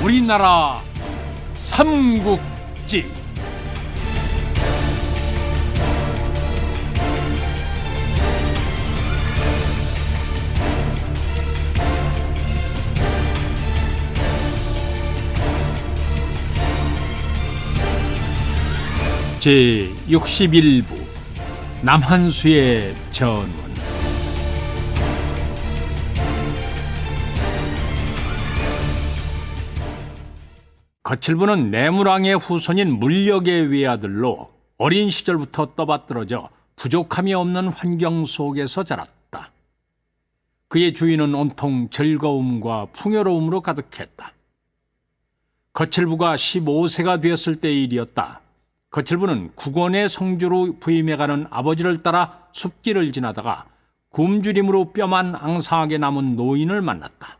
우리나라 삼국지. 제61부 남한수의 전원. 거칠부는 내무랑의 후손인 물력의 외아들로 어린 시절부터 떠받들어져 부족함이 없는 환경 속에서 자랐다. 그의 주위는 온통 즐거움과 풍요로움으로 가득했다. 거칠부가 15세가 되었을 때의 일이었다. 거칠부는 국원의 성주로 부임해가는 아버지를 따라 숲길을 지나다가 굶주림으로 뼈만 앙상하게 남은 노인을 만났다.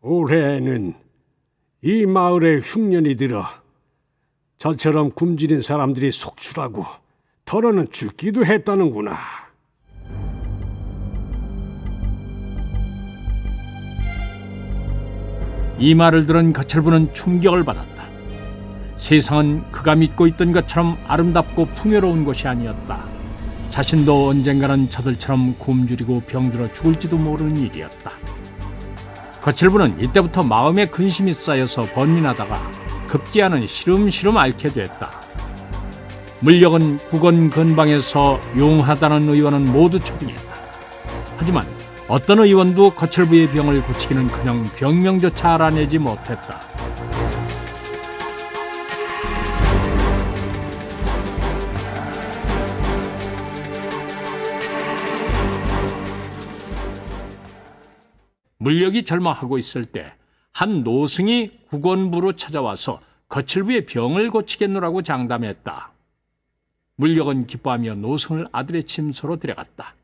올해는 이 마을에 흉년이 들어 저처럼 굶주린 사람들이 속출하고 덜어는 죽기도 했다는구나. 이 말을 들은 거칠부는 충격을 받았다. 세상은 그가 믿고 있던 것처럼 아름답고 풍요로운 곳이 아니었다. 자신도 언젠가는 저들처럼 굶주리고 병들어 죽을지도 모르는 일이었다. 거칠부는 이때부터 마음에 근심이 쌓여서 번민하다가 급기야는 시름시름 앓게 됐다. 물력은 국원 근방에서 용하다는 의원은 모두 처분했다. 하지만 어떤 의원도 거칠부의 병을 고치기는커녕 병명조차 알아내지 못했다. 물력이 절망하고 있을 때 한 노승이 국원부로 찾아와서 거칠부의 병을 고치겠노라고 장담했다. 물력은 기뻐하며 노승을 아들의 침소로 데려갔다.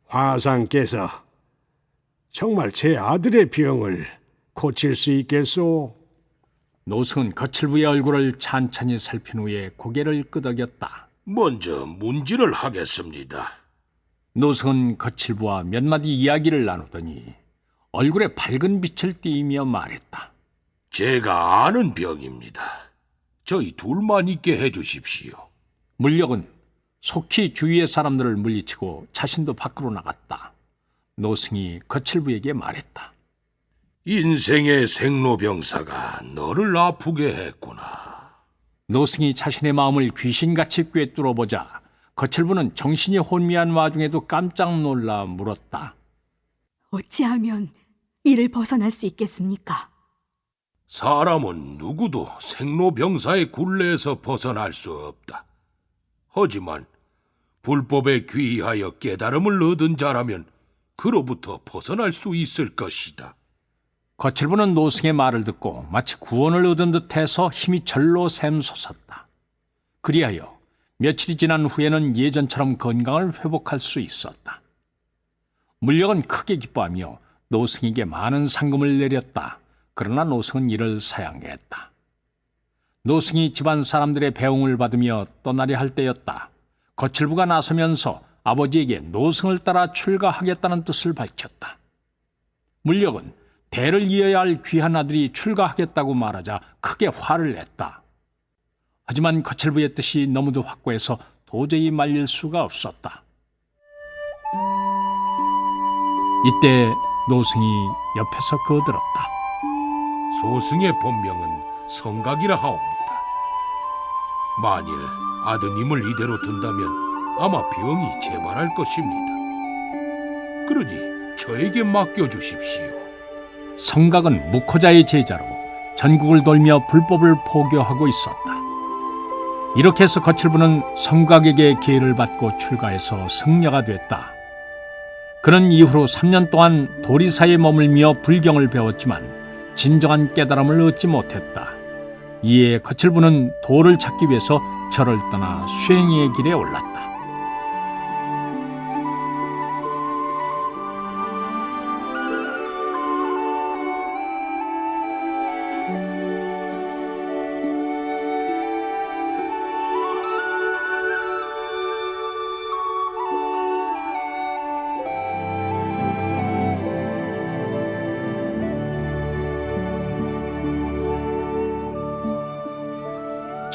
화상께서 정말 제 아들의 병을 고칠 수 있겠소? 노승은 거칠부의 얼굴을 찬찬히 살핀 후에 고개를 끄덕였다. 먼저 문지를 하겠습니다. 노승은 거칠부와 몇 마디 이야기를 나누더니 얼굴에 밝은 빛을 띠며 말했다. 제가 아는 병입니다. 저희 둘만 있게 해주십시오. 물력은 속히 주위의 사람들을 물리치고 자신도 밖으로 나갔다. 노승이 거칠부에게 말했다. 인생의 생로병사가 너를 아프게 했구나. 노승이 자신의 마음을 귀신같이 꿰뚫어보자 거칠부는 정신이 혼미한 와중에도 깜짝 놀라 물었다. 어찌하면 이를 벗어날 수 있겠습니까? 사람은 누구도 생로병사의 굴레에서 벗어날 수 없다. 하지만 불법에 귀의하여 깨달음을 얻은 자라면 그로부터 벗어날 수 있을 것이다. 거칠부는 노승의 말을 듣고 마치 구원을 얻은 듯해서 힘이 절로 샘솟았다. 그리하여 며칠이 지난 후에는 예전처럼 건강을 회복할 수 있었다. 물력은 크게 기뻐하며 노승에게 많은 상금을 내렸다. 그러나 노승은 이를 사양했다. 노승이 집안 사람들의 배웅을 받으며 떠나려 할 때였다. 거칠부가 나서면서 아버지에게 노승을 따라 출가하겠다는 뜻을 밝혔다. 물력은 대를 이어야 할 귀한 아들이 출가하겠다고 말하자 크게 화를 냈다. 하지만 거칠부의 뜻이 너무도 확고해서 도저히 말릴 수가 없었다. 이때 노승이 옆에서 거들었다. 소승의 본명은 성각이라 하옵니다. 만일 아드님을 이대로 둔다면 아마 병이 재발할 것입니다. 그러니 저에게 맡겨주십시오. 성각은 무코자의 제자로 전국을 돌며 불법을 포교하고 있었다. 이렇게 해서 거칠부는 성각에게 기회를 받고 출가해서 승려가 됐다. 그는 이후로 3년 동안 도리사에 머물며 불경을 배웠지만 진정한 깨달음을 얻지 못했다. 이에 거칠부는 도를 찾기 위해서 절을 떠나 수행의 길에 올랐다.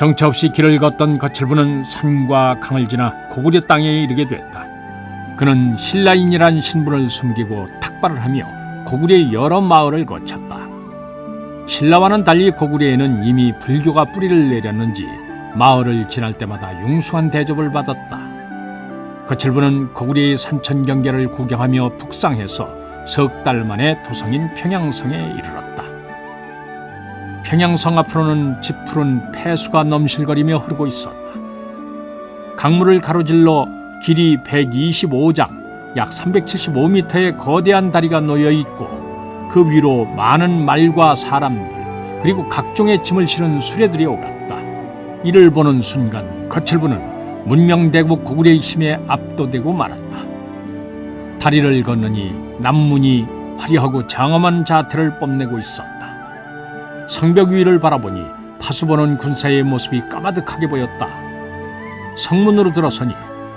정처 없이 길을 걷던 거칠부는 산과 강을 지나 고구려 땅에 이르게 됐다. 그는 신라인이란 신분을 숨기고 탁발을 하며 고구려의 여러 마을을 거쳤다. 신라와는 달리 고구려에는 이미 불교가 뿌리를 내렸는지 마을을 지날 때마다 융숭한 대접을 받았다. 거칠부는 고구려의 산천 경계를 구경하며 북상해서 석 달 만에 도성인 평양성에 이르렀다. 평양성 앞으로는 짙푸른 폐수가 넘실거리며 흐르고 있었다. 강물을 가로질러 길이 125장, 약 375m의 거대한 다리가 놓여 있고 그 위로 많은 말과 사람들 그리고 각종의 짐을 실은 수레들이 오갔다. 이를 보는 순간 거칠부는 문명대국 고구려의 힘에 압도되고 말았다. 다리를 건너니 남문이 화려하고 장엄한 자태를 뽐내고 있었다. 성벽 위를 바라보니 파수보는 군사의 모습이 까마득하게 보였다. 성문으로 들어서니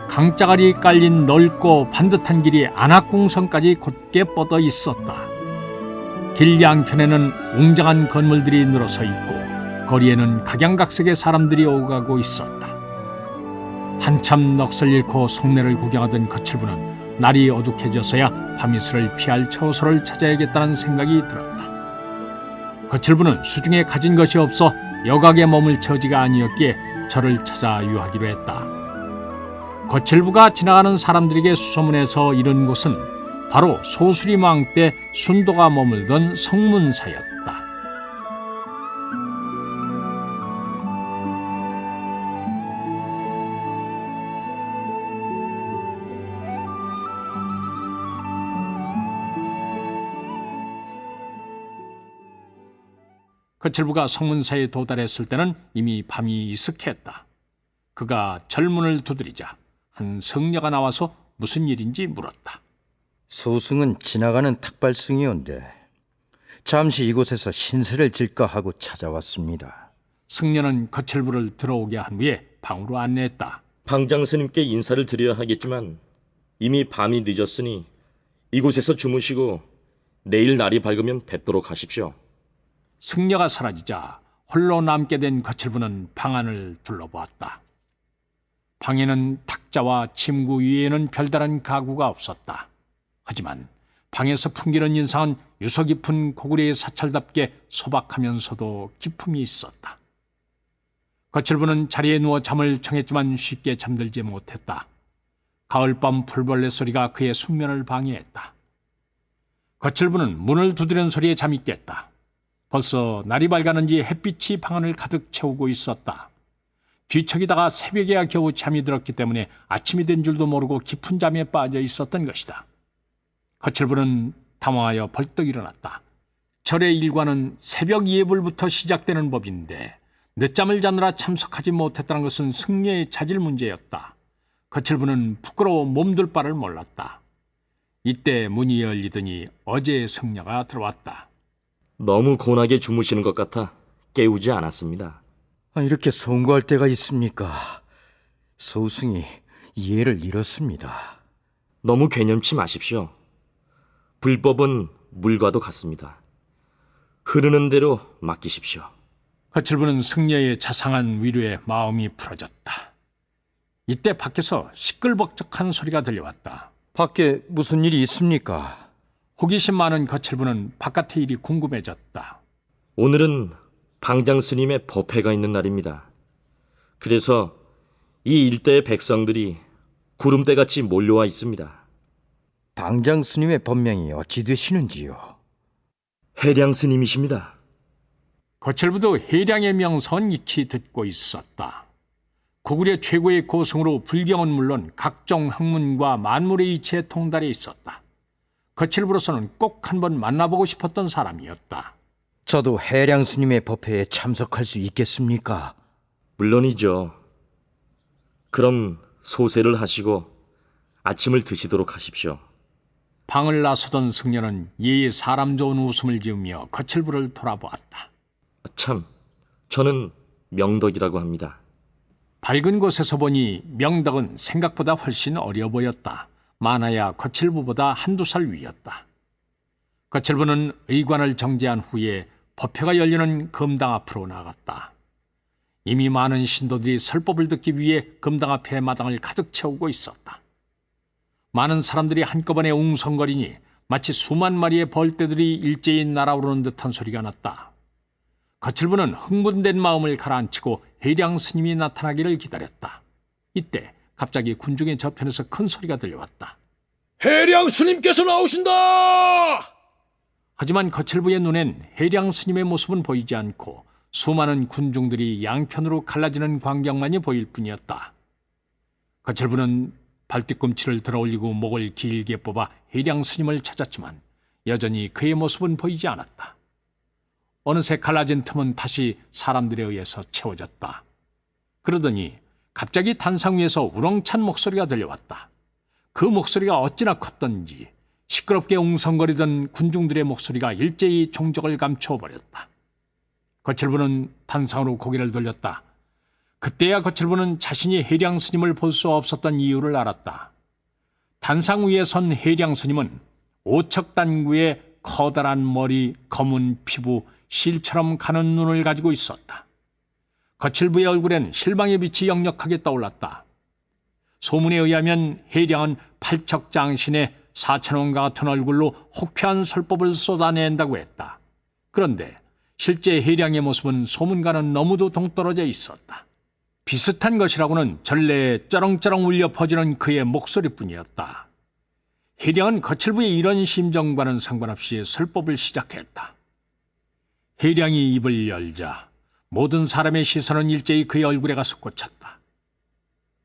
강짜갈이 깔린 넓고 반듯한 길이 안악궁성까지 곧게 뻗어 있었다. 길 양편에는 웅장한 건물들이 늘어서 있고 거리에는 각양각색의 사람들이 오가고 있었다. 한참 넋을 잃고 성내를 구경하던 거칠부는 날이 어둑해져서야 밤이슬을 피할 처소를 찾아야겠다는 생각이 들었다. 거칠부는 수중에 가진 것이 없어 여각에 머물 처지가 아니었기에 절을 찾아 유하기로 했다. 거칠부가 지나가는 사람들에게 수소문해서 이른 곳은 바로 소수리망 때 순도가 머물던 성문사였다. 거칠부가 성문사에 도달했을 때는 이미 밤이 이슥했다. 그가 절문을 두드리자 한 성녀가 나와서 무슨 일인지 물었다. 소승은 지나가는 탁발승이온데 잠시 이곳에서 신세를 질까 하고 찾아왔습니다. 승려는 거칠부를 들어오게 한 후에 방으로 안내했다. 방장 스님께 인사를 드려야 하겠지만 이미 밤이 늦었으니 이곳에서 주무시고 내일 날이 밝으면 뵙도록 하십시오. 승려가 사라지자 홀로 남게 된 거칠부는 방 안을 둘러보았다. 방에는 탁자와 침구 위에는 별다른 가구가 없었다. 하지만 방에서 풍기는 인상은 유서 깊은 고구려의 사찰답게 소박하면서도 기품이 있었다. 거칠부는 자리에 누워 잠을 청했지만 쉽게 잠들지 못했다. 가을밤 풀벌레 소리가 그의 숙면을 방해했다. 거칠부는 문을 두드리는 소리에 잠이 깼다. 벌써 날이 밝았는지 햇빛이 방 안을 가득 채우고 있었다. 뒤척이다가 새벽에야 겨우 잠이 들었기 때문에 아침이 된 줄도 모르고 깊은 잠에 빠져 있었던 것이다. 거칠부는 당황하여 벌떡 일어났다. 절의 일과는 새벽 예불부터 시작되는 법인데 늦잠을 자느라 참석하지 못했다는 것은 승려의 자질 문제였다. 거칠부는 부끄러워 몸둘 바를 몰랐다. 이때 문이 열리더니 어제의 승려가 들어왔다. 너무 곤하게 주무시는 것 같아 깨우지 않았습니다. 이렇게 송구할 때가 있습니까? 소승이 이해를 잃었습니다. 너무 괴념치 마십시오. 불법은 물과도 같습니다. 흐르는 대로 맡기십시오. 거칠부는 승려의 자상한 위로에 마음이 풀어졌다. 이때 밖에서 시끌벅적한 소리가 들려왔다. 밖에 무슨 일이 있습니까? 호기심 많은 거칠부는 바깥의 일이 궁금해졌다. 오늘은 방장 스님의 법회가 있는 날입니다. 그래서 이 일대의 백성들이 구름대같이 몰려와 있습니다. 방장 스님의 법명이 어찌 되시는지요? 해량 스님이십니다. 거칠부도 해량의 명성은 익히 듣고 있었다. 고구려 최고의 고승으로 불경은 물론 각종 학문과 만물의 이치에 통달해 있었다. 거칠부로서는 꼭 한번 만나보고 싶었던 사람이었다. 저도 해량 스님의 법회에 참석할 수 있겠습니까? 물론이죠. 그럼 소세를 하시고 아침을 드시도록 하십시오. 방을 나서던 승려는 예의 사람 좋은 웃음을 지으며 거칠부를 돌아보았다. 참, 저는 명덕이라고 합니다. 밝은 곳에서 보니 명덕은 생각보다 훨씬 어려 보였다. 많아야 거칠부보다 한두 살 위였다. 거칠부는 의관을 정제한 후에 법회가 열리는 금당 앞으로 나갔다. 이미 많은 신도들이 설법을 듣기 위해 금당 앞에 마당을 가득 채우고 있었다. 많은 사람들이 한꺼번에 웅성거리니 마치 수만 마리의 벌떼들이 일제히 날아오르는 듯한 소리가 났다. 거칠부는 흥분된 마음을 가라앉히고 해량 스님이 나타나기를 기다렸다. 이때 갑자기 군중의 저편에서 큰 소리가 들려왔다. 해량 스님께서 나오신다! 하지만 거칠부의 눈엔 해량 스님의 모습은 보이지 않고 수많은 군중들이 양편으로 갈라지는 광경만이 보일 뿐이었다. 거칠부는 발뒤꿈치를 들어올리고 목을 길게 뽑아 해량 스님을 찾았지만 여전히 그의 모습은 보이지 않았다. 어느새 갈라진 틈은 다시 사람들에 의해서 채워졌다. 그러더니 갑자기 단상 위에서 우렁찬 목소리가 들려왔다. 그 목소리가 어찌나 컸던지 시끄럽게 웅성거리던 군중들의 목소리가 일제히 종적을 감춰버렸다. 거칠부는 단상으로 고개를 돌렸다. 그때야 거칠부는 자신이 해량 스님을 볼 수 없었던 이유를 알았다. 단상 위에 선 해량 스님은 오척단구의 커다란 머리, 검은 피부, 실처럼 가는 눈을 가지고 있었다. 거칠부의 얼굴엔 실망의 빛이 역력하게 떠올랐다. 소문에 의하면 해량은 팔척장신의 사천원과 같은 얼굴로 호쾌한 설법을 쏟아낸다고 했다. 그런데 실제 해량의 모습은 소문과는 너무도 동떨어져 있었다. 비슷한 것이라고는 전래에 쩌렁쩌렁 울려 퍼지는 그의 목소리뿐이었다. 해량은 거칠부의 이런 심정과는 상관없이 설법을 시작했다. 해량이 입을 열자 모든 사람의 시선은 일제히 그의 얼굴에 가서 꽂혔다.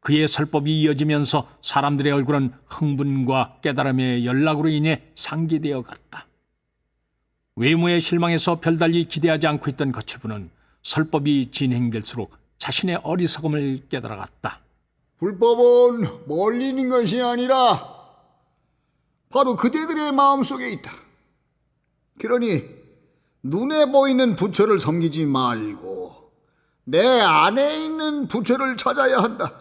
그의 설법이 이어지면서 사람들의 얼굴은 흥분과 깨달음의 연락으로 인해 상기되어 갔다. 외모에 실망해서 별달리 기대하지 않고 있던 거칠부는 설법이 진행될수록 자신의 어리석음을 깨달아갔다. 불법은 멀리 있는 것이 아니라 바로 그대들의 마음속에 있다. 그러니 눈에 보이는 부처를 섬기지 말고 내 안에 있는 부처를 찾아야 한다.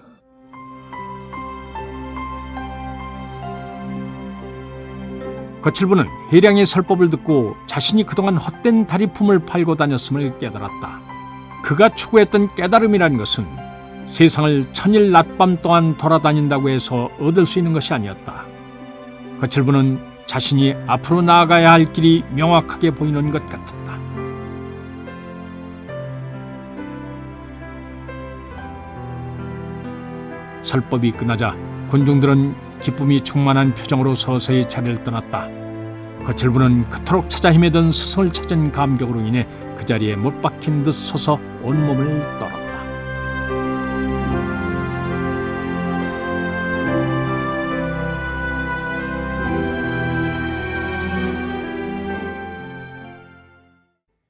거칠부는 해량의 설법을 듣고 자신이 그동안 헛된 다리품을 팔고 다녔음을 깨달았다. 그가 추구했던 깨달음이란 것은 세상을 천일 낮밤 동안 돌아다닌다고 해서 얻을 수 있는 것이 아니었다. 거칠부는 자신이 앞으로 나아가야 할 길이 명확하게 보이는 것 같았다. 설법이 끝나자 군중들은 기쁨이 충만한 표정으로 서서히 자리를 떠났다. 거칠부는 그토록 찾아 헤매던 스승을 찾은 감격으로 인해 그 자리에 못 박힌 듯 서서 온몸을 떨었다.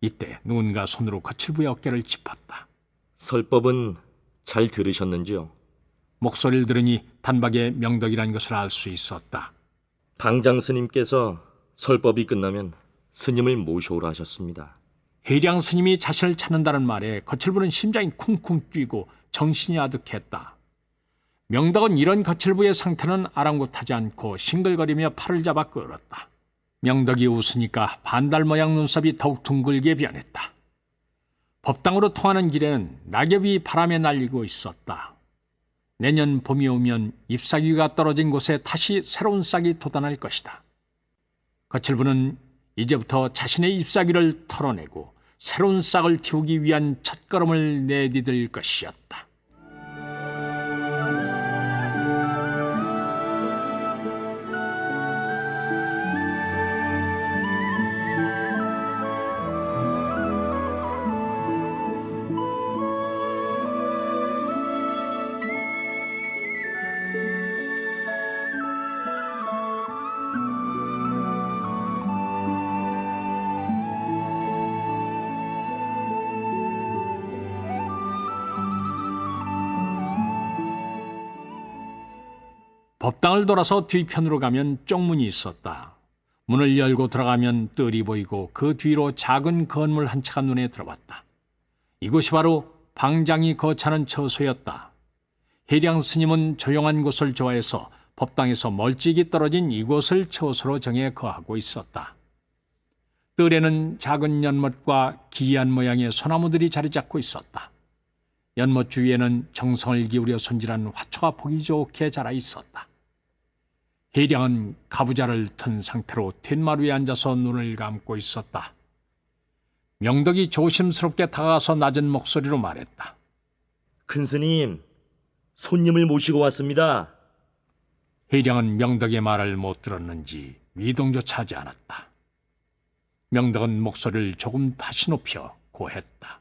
이때 누군가 손으로 거칠부의 어깨를 짚었다. 설법은 잘 들으셨는지요? 목소리를 들으니 단박에 명덕이라는 것을 알 수 있었다. 당장 스님께서 설법이 끝나면 스님을 모셔오라 하셨습니다. 해량 스님이 자신을 찾는다는 말에 거칠부는 심장이 쿵쿵 뛰고 정신이 아득했다. 명덕은 이런 거칠부의 상태는 아랑곳하지 않고 싱글거리며 팔을 잡아 끌었다. 명덕이 웃으니까 반달 모양 눈썹이 더욱 둥글게 변했다. 법당으로 통하는 길에는 낙엽이 바람에 날리고 있었다. 내년 봄이 오면 잎사귀가 떨어진 곳에 다시 새로운 싹이 돋아날 것이다. 거칠부는 이제부터 자신의 잎사귀를 털어내고 새로운 싹을 틔우기 위한 첫걸음을 내디딜 것이었다. 법당을 돌아서 뒤편으로 가면 쪽문이 있었다. 문을 열고 들어가면 뜰이 보이고 그 뒤로 작은 건물 한 채가 눈에 들어왔다. 이곳이 바로 방장이 거차는 처소였다. 해량 스님은 조용한 곳을 좋아해서 법당에서 멀찍이 떨어진 이곳을 처소로 정해 거하고 있었다. 뜰에는 작은 연못과 기이한 모양의 소나무들이 자리 잡고 있었다. 연못 주위에는 정성을 기울여 손질한 화초가 보기 좋게 자라 있었다. 해량은 가부좌를 튼 상태로 툇마루에 앉아서 눈을 감고 있었다. 명덕이 조심스럽게 다가가서 낮은 목소리로 말했다. 큰 스님, 손님을 모시고 왔습니다. 해량은 명덕의 말을 못 들었는지 미동조차 하지 않았다. 명덕은 목소리를 조금 다시 높여 고했다.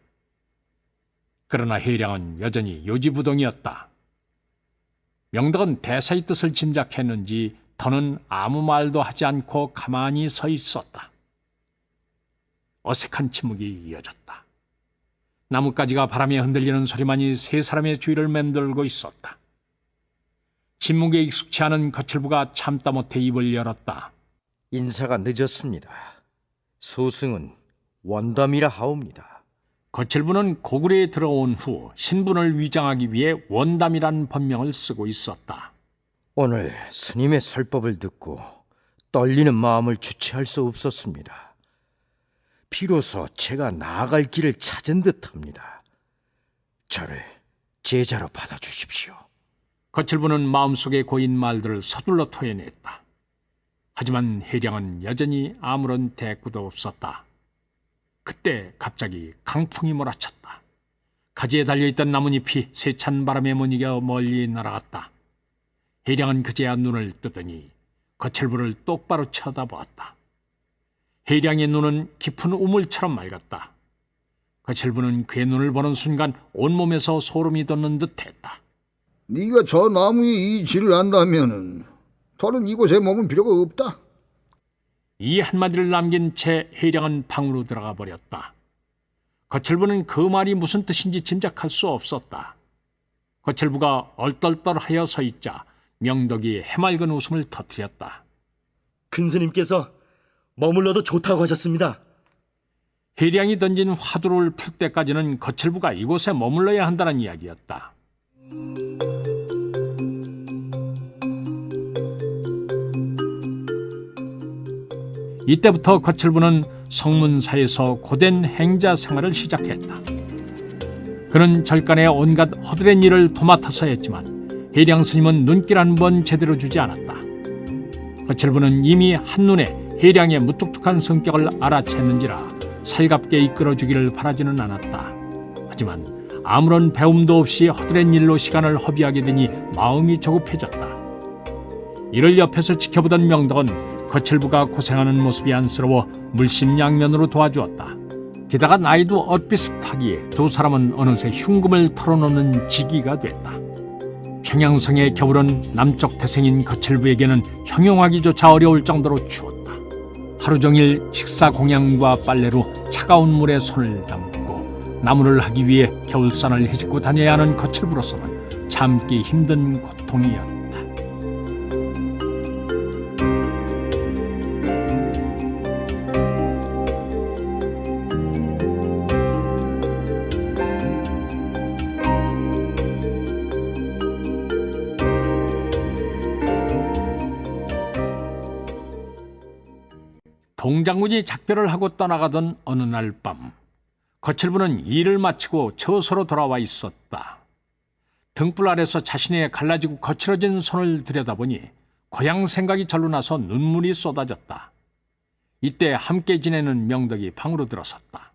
그러나 해량은 여전히 요지부동이었다. 명덕은 대사의 뜻을 짐작했는지 더는 아무 말도 하지 않고 가만히 서 있었다. 어색한 침묵이 이어졌다. 나뭇가지가 바람에 흔들리는 소리만이 세 사람의 주위를 맴돌고 있었다. 침묵에 익숙치 않은 거칠부가 참다 못해 입을 열었다. 인사가 늦었습니다. 소승은 원담이라 하옵니다. 거칠부는 고구려에 들어온 후 신분을 위장하기 위해 원담이라는 법명을 쓰고 있었다. 오늘 스님의 설법을 듣고 떨리는 마음을 주체할 수 없었습니다. 비로소 제가 나아갈 길을 찾은 듯합니다. 저를 제자로 받아주십시오. 거칠부는 마음속에 고인 말들을 서둘러 토해냈다. 하지만 해량은 여전히 아무런 대꾸도 없었다. 그때 갑자기 강풍이 몰아쳤다. 가지에 달려있던 나뭇잎이 세찬 바람에 못 이겨 멀리 날아갔다. 해량은 그제야 눈을 뜨더니 거칠부를 똑바로 쳐다보았다. 해량의 눈은 깊은 우물처럼 맑았다. 거칠부는 그의 눈을 보는 순간 온몸에서 소름이 돋는 듯했다. 네가 저 나무의 이치를 안다면은 더는 이곳에 머물 필요가 없다. 이 한마디를 남긴 채 해량은 방으로 들어가 버렸다. 거칠부는 그 말이 무슨 뜻인지 짐작할 수 없었다. 거칠부가 얼떨떨하여 서 있자 명덕이 해맑은 웃음을 터뜨렸다. 큰 스님께서 머물러도 좋다고 하셨습니다. 해량이 던진 화두를 풀 때까지는 거칠부가 이곳에 머물러야 한다는 이야기였다. 이때부터 거칠부는 성문사에서 고된 행자 생활을 시작했다. 그는 절간에 온갖 허드렛 일을 도맡아서 했지만 해량 스님은 눈길 한 번 제대로 주지 않았다. 거칠부는 이미 한눈에 해량의 무뚝뚝한 성격을 알아챘는지라 살갑게 이끌어주기를 바라지는 않았다. 하지만 아무런 배움도 없이 허드렛 일로 시간을 허비하게 되니 마음이 조급해졌다. 이를 옆에서 지켜보던 명덕은 거칠부가 고생하는 모습이 안쓰러워 물심양면으로 도와주었다. 게다가 나이도 엇비슷하기에 두 사람은 어느새 흉금을 털어놓는 지기가 됐다. 평양성의 겨울은 남쪽 태생인 거칠부에게는 형용하기조차 어려울 정도로 추웠다. 하루 종일 식사 공양과 빨래로 차가운 물에 손을 담고 나무를 하기 위해 겨울산을 헤집고 다녀야 하는 거칠부로서는 참기 힘든 고통이었다. 동장군이 작별을 하고 떠나가던 어느 날 밤, 거칠부는 일을 마치고 처소로 돌아와 있었다. 등불 아래서 자신의 갈라지고 거칠어진 손을 들여다보니 고향 생각이 절로 나서 눈물이 쏟아졌다. 이때 함께 지내는 명덕이 방으로 들어섰다.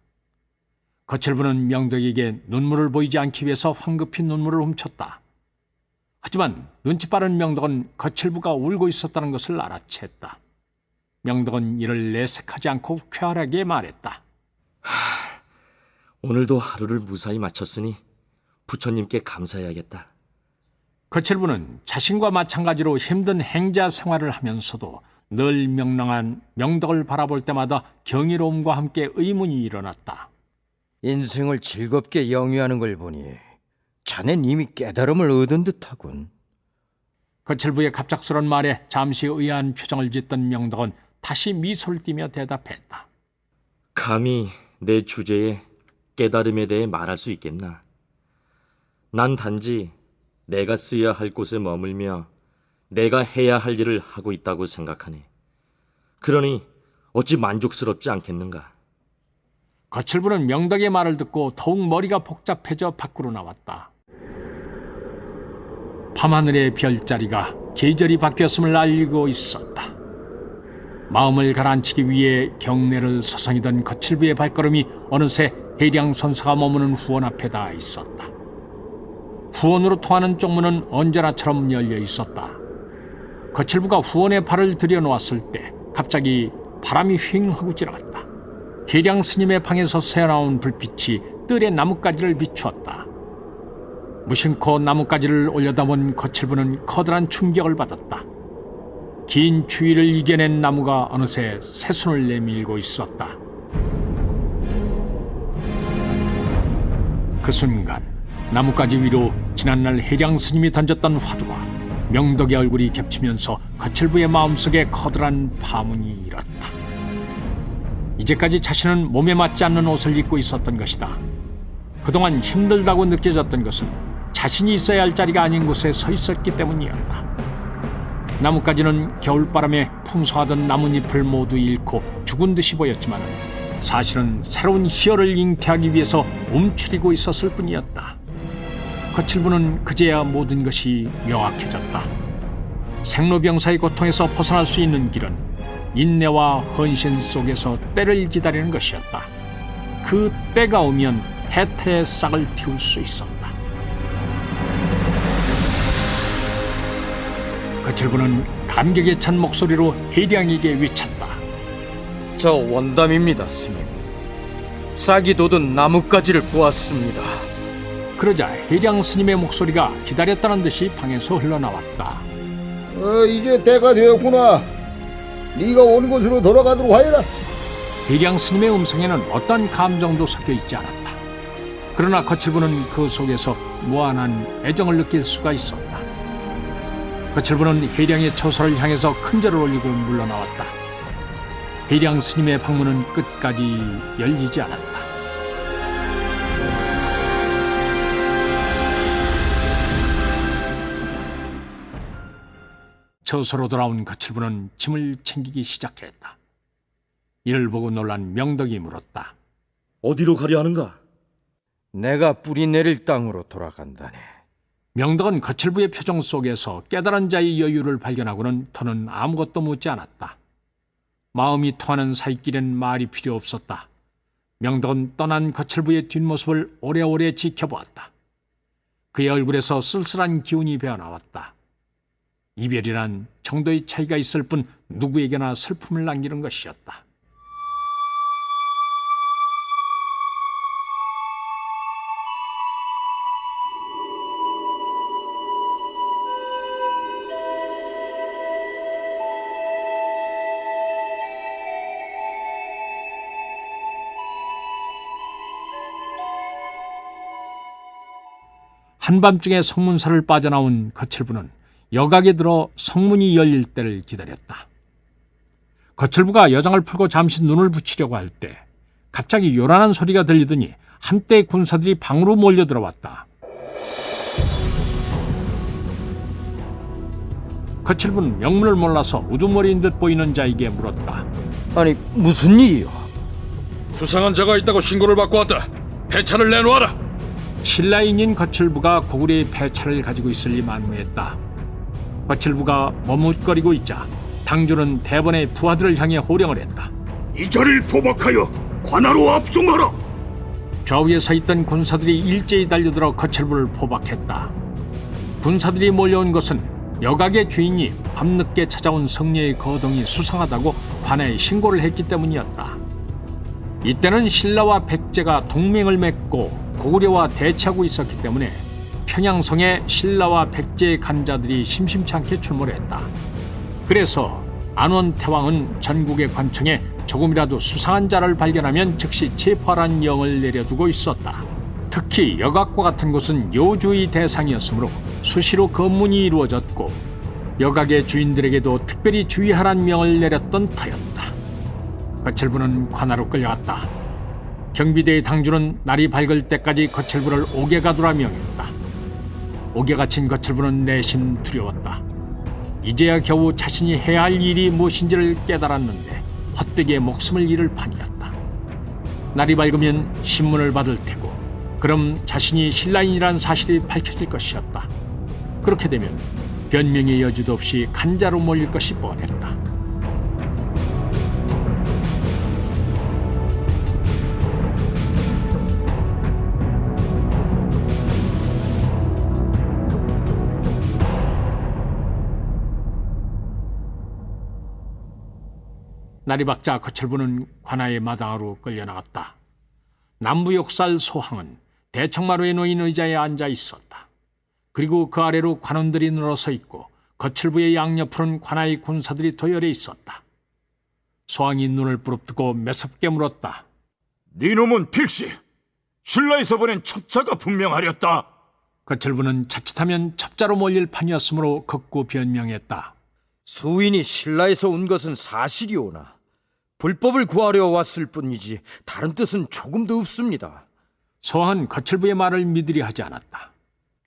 거칠부는 명덕에게 눈물을 보이지 않기 위해서 황급히 눈물을 훔쳤다. 하지만 눈치 빠른 명덕은 거칠부가 울고 있었다는 것을 알아챘다. 명덕은 이를 내색하지 않고 쾌활하게 말했다. 오늘도 하루를 무사히 마쳤으니 부처님께 감사해야겠다. 거칠부는 자신과 마찬가지로 힘든 행자 생활을 하면서도 늘 명랑한 명덕을 바라볼 때마다 경이로움과 함께 의문이 일어났다. 인생을 즐겁게 영위하는 걸 보니 자넨 이미 깨달음을 얻은 듯하군. 거칠부의 갑작스런 말에 잠시 의아한 표정을 짓던 명덕은 다시 미소를 띠며 대답했다. 감히 내 주제에 깨달음에 대해 말할 수 있겠나? 난 단지 내가 쓰여야 할 곳에 머물며 내가 해야 할 일을 하고 있다고 생각하네. 그러니 어찌 만족스럽지 않겠는가? 거칠부는 명덕의 말을 듣고 더욱 머리가 복잡해져 밖으로 나왔다. 밤하늘의 별자리가 계절이 바뀌었음을 알리고 있었다. 마음을 가라앉히기 위해 경례를 서성이던 거칠부의 발걸음이 어느새 해량선사가 머무는 후원 앞에 닿아 있었다. 후원으로 통하는 쪽문은 언제나처럼 열려 있었다. 거칠부가 후원에 발을 들여놓았을 때 갑자기 바람이 휑 하고 지나갔다. 해량 스님의 방에서 새어나온 불빛이 뜰의 나뭇가지를 비추었다. 무심코 나뭇가지를 올려다본 거칠부는 커다란 충격을 받았다. 긴 추위를 이겨낸 나무가 어느새 새순을 내밀고 있었다. 그 순간 나뭇가지 위로 지난날 해량 스님이 던졌던 화두와 명덕의 얼굴이 겹치면서 거칠부의 마음속에 커다란 파문이 일었다. 이제까지 자신은 몸에 맞지 않는 옷을 입고 있었던 것이다. 그동안 힘들다고 느껴졌던 것은 자신이 있어야 할 자리가 아닌 곳에 서 있었기 때문이었다. 나뭇가지는 겨울바람에 풍성하던 나뭇잎을 모두 잃고 죽은 듯이 보였지만 사실은 새로운 희열을 잉태하기 위해서 움츠리고 있었을 뿐이었다. 거칠부는 그제야 모든 것이 명확해졌다. 생로병사의 고통에서 벗어날 수 있는 길은 인내와 헌신 속에서 때를 기다리는 것이었다. 그 때가 오면 해태의 싹을 틔울 수 있었다. 거칠부는 감격에 찬 목소리로 해량에게 외쳤다. 저 원담입니다, 스님. 싹이 돋은 나뭇가지를 보았습니다. 그러자 해량 스님의 목소리가 기다렸다는 듯이 방에서 흘러나왔다. 이제 때가 되었구나. 네가 온 곳으로 돌아가도록 하여라. 해량 스님의 음성에는 어떤 감정도 섞여 있지 않았다. 그러나 거칠부는 그 속에서 무한한 애정을 느낄 수가 있었다. 거칠부는 해량의 처소를 향해서 큰 절을 올리고 물러나왔다. 해량 스님의 방문은 끝까지 열리지 않았다. 처소로 돌아온 거칠부는 짐을 챙기기 시작했다. 이를 보고 놀란 명덕이 물었다. 어디로 가려 하는가? 내가 뿌리 내릴 땅으로 돌아간다네. 명덕은 거칠부의 표정 속에서 깨달은 자의 여유를 발견하고는 더는 아무것도 묻지 않았다. 마음이 통하는 사이길엔 말이 필요 없었다. 명덕은 떠난 거칠부의 뒷모습을 오래오래 지켜보았다. 그의 얼굴에서 쓸쓸한 기운이 배어나왔다. 이별이란 정도의 차이가 있을 뿐 누구에게나 슬픔을 남기는 것이었다. 한밤중에 성문사를 빠져나온 거칠부는 여각에 들어 성문이 열릴 때를 기다렸다. 거칠부가 여장을 풀고 잠시 눈을 붙이려고 할 때 갑자기 요란한 소리가 들리더니 한때 군사들이 방으로 몰려 들어왔다. 거칠부는 명문을 몰라서 우두머리인 듯 보이는 자에게 물었다. 아니, 무슨 일이요? 수상한 자가 있다고 신고를 받고 왔다. 배차를 내놓아라. 신라인인 거칠부가 고구려의 배차를 가지고 있을리 만무했다. 거칠부가 머뭇거리고 있자 당주는 대번의 부하들을 향해 호령을 했다. 이 자를 포박하여 관하로 압송하라. 좌우에 서 있던 군사들이 일제히 달려들어 거칠부를 포박했다. 군사들이 몰려온 것은 여각의 주인이 밤늦게 찾아온 성녀의 거동이 수상하다고 관아에 신고를 했기 때문이었다. 이때는 신라와 백제가 동맹을 맺고 고구려와 대치하고 있었기 때문에 평양성에 신라와 백제의 간자들이 심심치 않게 출몰했다. 그래서 안원태왕은 전국의 관청에 조금이라도 수상한 자를 발견하면 즉시 체포하라는 영을 내려두고 있었다. 특히 여각과 같은 곳은 요주의 대상이었으므로 수시로 검문이 이루어졌고 여각의 주인들에게도 특별히 주의하라는 명을 내렸던 터였다. 거칠부는 관하로 끌려갔다. 경비대의 당주는 날이 밝을 때까지 거칠부를 옥에 가두라 명했다. 옥에 갇힌 거칠부는 내심 두려웠다. 이제야 겨우 자신이 해야 할 일이 무엇인지를 깨달았는데 헛되게 목숨을 잃을 판이었다. 날이 밝으면 신문을 받을 테고 그럼 자신이 신라인이란 사실이 밝혀질 것이었다. 그렇게 되면 변명의 여지도 없이 간자로 몰릴 것이 뻔했다. 날이 밝자 거칠부는 관아의 마당으로 끌려나갔다. 남부 욕살 소항은 대청마루에 놓인 의자에 앉아 있었다. 그리고 그 아래로 관원들이 늘어서 있고 거칠부의 양옆으로는 관아의 군사들이 도열해 있었다. 소항이 눈을 부릅뜨고 매섭게 물었다. 네 놈은 필시 신라에서 보낸 첩자가 분명하렸다. 거칠부는 자칫하면 첩자로 몰릴 판이었으므로 극구 변명했다. 수인이 신라에서 온 것은 사실이오나 불법을 구하려 왔을 뿐이지 다른 뜻은 조금도 없습니다. 소항은 거칠부의 말을 믿으려 하지 않았다.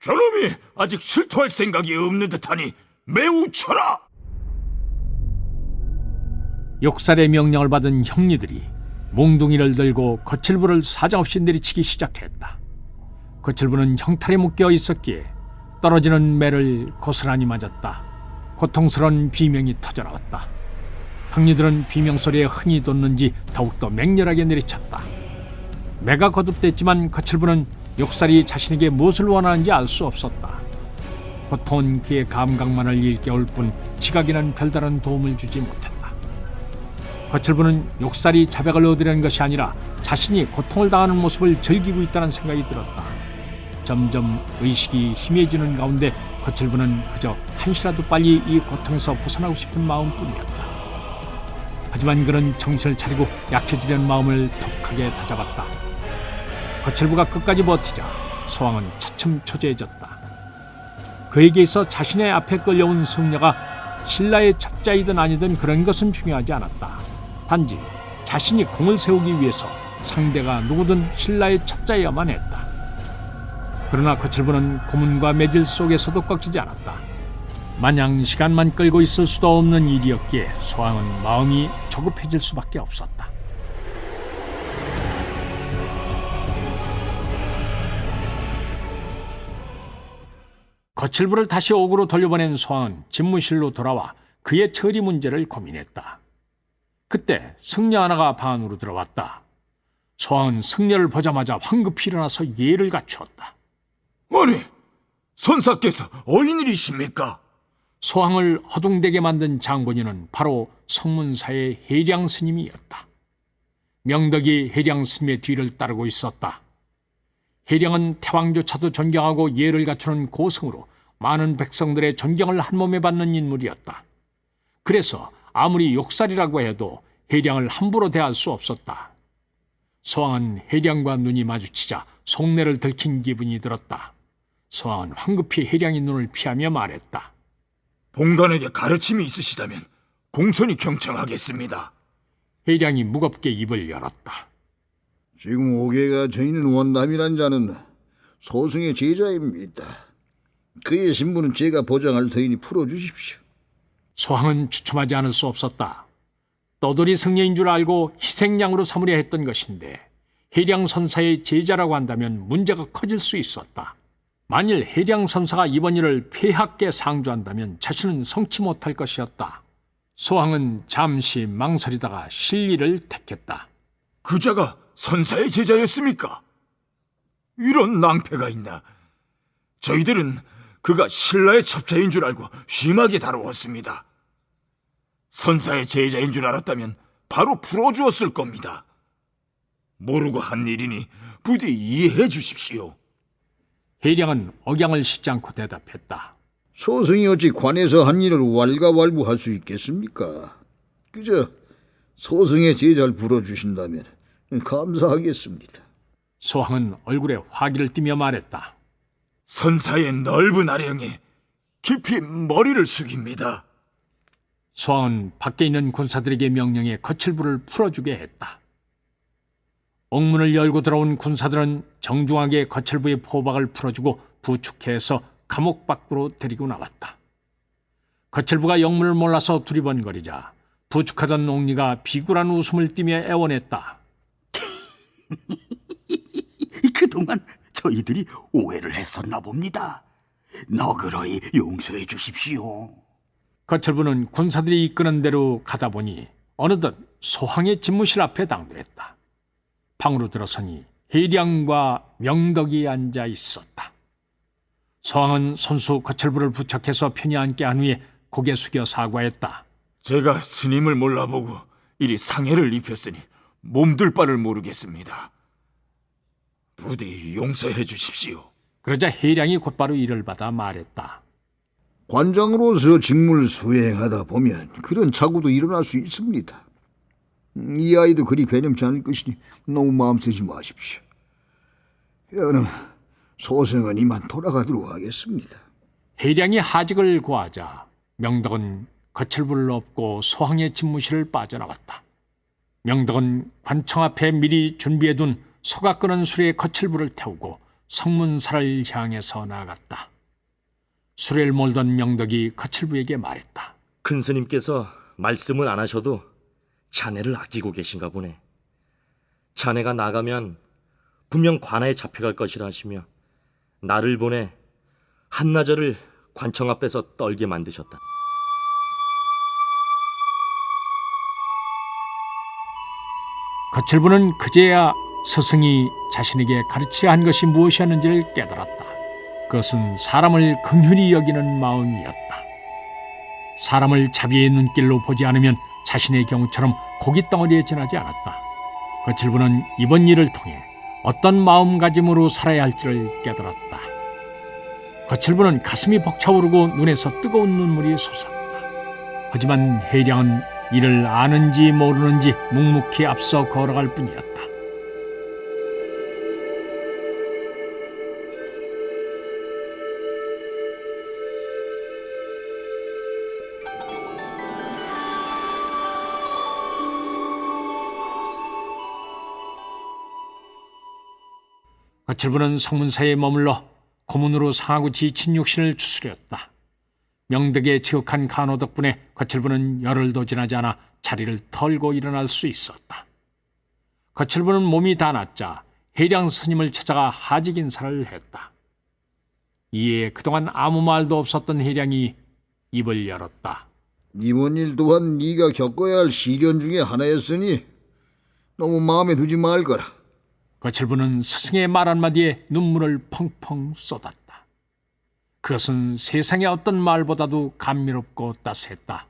저놈이 아직 실토할 생각이 없는 듯하니 매우 쳐라. 욕살의 명령을 받은 형리들이 몽둥이를 들고 거칠부를 사정없이 내리치기 시작했다. 거칠부는 형탈에 묶여 있었기에 떨어지는 매를 고스란히 맞았다. 고통스러운 비명이 터져나왔다. 형리들은 비명 소리에 흥이 돋는지 더욱더 맹렬하게 내리쳤다. 매가 거듭됐지만 거칠부는 욕살이 자신에게 무엇을 원하는지 알 수 없었다. 고통은 그의 감각만을 일깨울 뿐 지각에는 별다른 도움을 주지 못했다. 거칠부는 욕살이 자백을 얻으려는 것이 아니라 자신이 고통을 당하는 모습을 즐기고 있다는 생각이 들었다. 점점 의식이 희미해지는 가운데 거칠부는 그저 한시라도 빨리 이 고통에서 벗어나고 싶은 마음뿐이었다. 하지만 그는 정신을 차리고 약해지려는 마음을 독하게 다잡았다. 거칠부가 끝까지 버티자 소항은 차츰 초조해졌다. 그에게 있어 자신의 앞에 끌려온 승려가 신라의 첩자이든 아니든 그런 것은 중요하지 않았다. 단지 자신이 공을 세우기 위해서 상대가 누구든 신라의 첩자여야만 했다. 그러나 거칠부는 고문과 매질 속에서도 꺾이지 않았다. 마냥 시간만 끌고 있을 수도 없는 일이었기에 소항은 마음이 조급해질 수밖에 없었다. 거칠부를 다시 옥으로 돌려보낸 소항은 집무실로 돌아와 그의 처리 문제를 고민했다. 그때 승려 하나가 방 안으로 들어왔다. 소항은 승려를 보자마자 황급히 일어나서 예를 갖추었다. 아니, 선사께서 어인일이십니까? 소항을 허둥대게 만든 장본인은 바로 성문사의 해량 스님이었다. 명덕이 해량 스님의 뒤를 따르고 있었다. 해량은 태왕조차도 존경하고 예를 갖추는 고승으로 많은 백성들의 존경을 한몸에 받는 인물이었다. 그래서 아무리 욕살이라고 해도 해량을 함부로 대할 수 없었다. 소항은 해량과 눈이 마주치자 속내를 들킨 기분이 들었다. 소항은 황급히 해량의 눈을 피하며 말했다. 봉단에게 가르침이 있으시다면 공손히 경청하겠습니다. 해량이 무겁게 입을 열었다. 지금 오계가 저희는 원남이란 자는 소승의 제자입니다. 그의 신분은 제가 보장할 터이니 풀어주십시오. 소항은 주춤하지 않을 수 없었다. 떠돌이 승려인 줄 알고 희생양으로 삼으려 했던 것인데 해량 선사의 제자라고 한다면 문제가 커질 수 있었다. 만일 해량 선사가 이번 일을 폐하께 상주한다면 자신은 성치 못할 것이었다. 소항은 잠시 망설이다가 실리를 택했다. 그자가 선사의 제자였습니까? 이런 낭패가 있나? 저희들은 그가 신라의 첩자인 줄 알고 심하게 다루었습니다. 선사의 제자인 줄 알았다면 바로 풀어주었을 겁니다. 모르고 한 일이니 부디 이해해 주십시오. 해량은 억양을 씻지 않고 대답했다. 소승이 어찌 관에서 한 일을 왈가왈부할 수 있겠습니까? 그저 소승의 제자를 불어주신다면 감사하겠습니다. 소항은 얼굴에 화기를 띠며 말했다. 선사의 넓은 아령에 깊이 머리를 숙입니다. 소항은 밖에 있는 군사들에게 명령해 거칠부를 풀어주게 했다. 옥문을 열고 들어온 군사들은 정중하게 거칠부의 포박을 풀어주고 부축해서 감옥 밖으로 데리고 나왔다. 거칠부가 영문을 몰라서 두리번거리자 부축하던 옥리가 비굴한 웃음을 띠며 애원했다. 그동안 저희들이 오해를 했었나 봅니다. 너그러이 용서해 주십시오. 거칠부는 군사들이 이끄는 대로 가다 보니 어느덧 소황의 집무실 앞에 당도했다. 방으로 들어서니 해량과 명덕이 앉아 있었다. 소황은 손수 거칠부를 부척해서 편히 앉게 한 후에 고개 숙여 사과했다. 제가 스님을 몰라보고 이리 상해를 입혔으니 몸둘 바를 모르겠습니다. 부디 용서해 주십시오. 그러자 해량이 곧바로 이를 받아 말했다. 관장으로서 직무를 수행하다 보면 그런 착오도 일어날 수 있습니다. 이 아이도 그리 괴념치 않을 것이니 너무 마음 쓰지 마십시오. 그럼 소생은 이만 돌아가도록 하겠습니다. 해량이 하직을 고하자 명덕은 거칠부를 업고 소황의 집무실을 빠져나갔다. 명덕은 관청 앞에 미리 준비해둔 소가 끄는 수레에 거칠부를 태우고 성문사를 향해서 나아갔다. 수레를 몰던 명덕이 거칠부에게 말했다. 큰 스님께서 말씀을 안 하셔도 자네를 아끼고 계신가 보네. 자네가 나가면 분명 관아에 잡혀갈 것이라 하시며 나를 보내 한나절을 관청 앞에서 떨게 만드셨다. 거칠부는 그제야 스승이 자신에게 가르치려 한 것이 무엇이었는지를 깨달았다. 그것은 사람을 긍휼히 여기는 마음이었다. 사람을 자비의 눈길로 보지 않으면 자신의 경우처럼 고깃덩어리에 지나지 않았다. 거칠부는 이번 일을 통해 어떤 마음가짐으로 살아야 할지를 깨달았다. 거칠부는 가슴이 벅차오르고 눈에서 뜨거운 눈물이 솟았다. 하지만 해량은 이를 아는지 모르는지 묵묵히 앞서 걸어갈 뿐이었다. 거칠부는 성문사에 머물러 고문으로 상하고 지친 육신을 추스렸다. 명덕의 지극한 간호 덕분에 거칠부는 열흘도 지나지 않아 자리를 털고 일어날 수 있었다. 거칠부는 몸이 다 낫자 해량 스님을 찾아가 하직 인사를 했다. 이에 그동안 아무 말도 없었던 해량이 입을 열었다. 이번 일 또한 네가 겪어야 할 시련 중에 하나였으니 너무 마음에 두지 말거라. 거칠부는 스승의 말 한마디에 눈물을 펑펑 쏟았다. 그것은 세상의 어떤 말보다도 감미롭고 따스했다.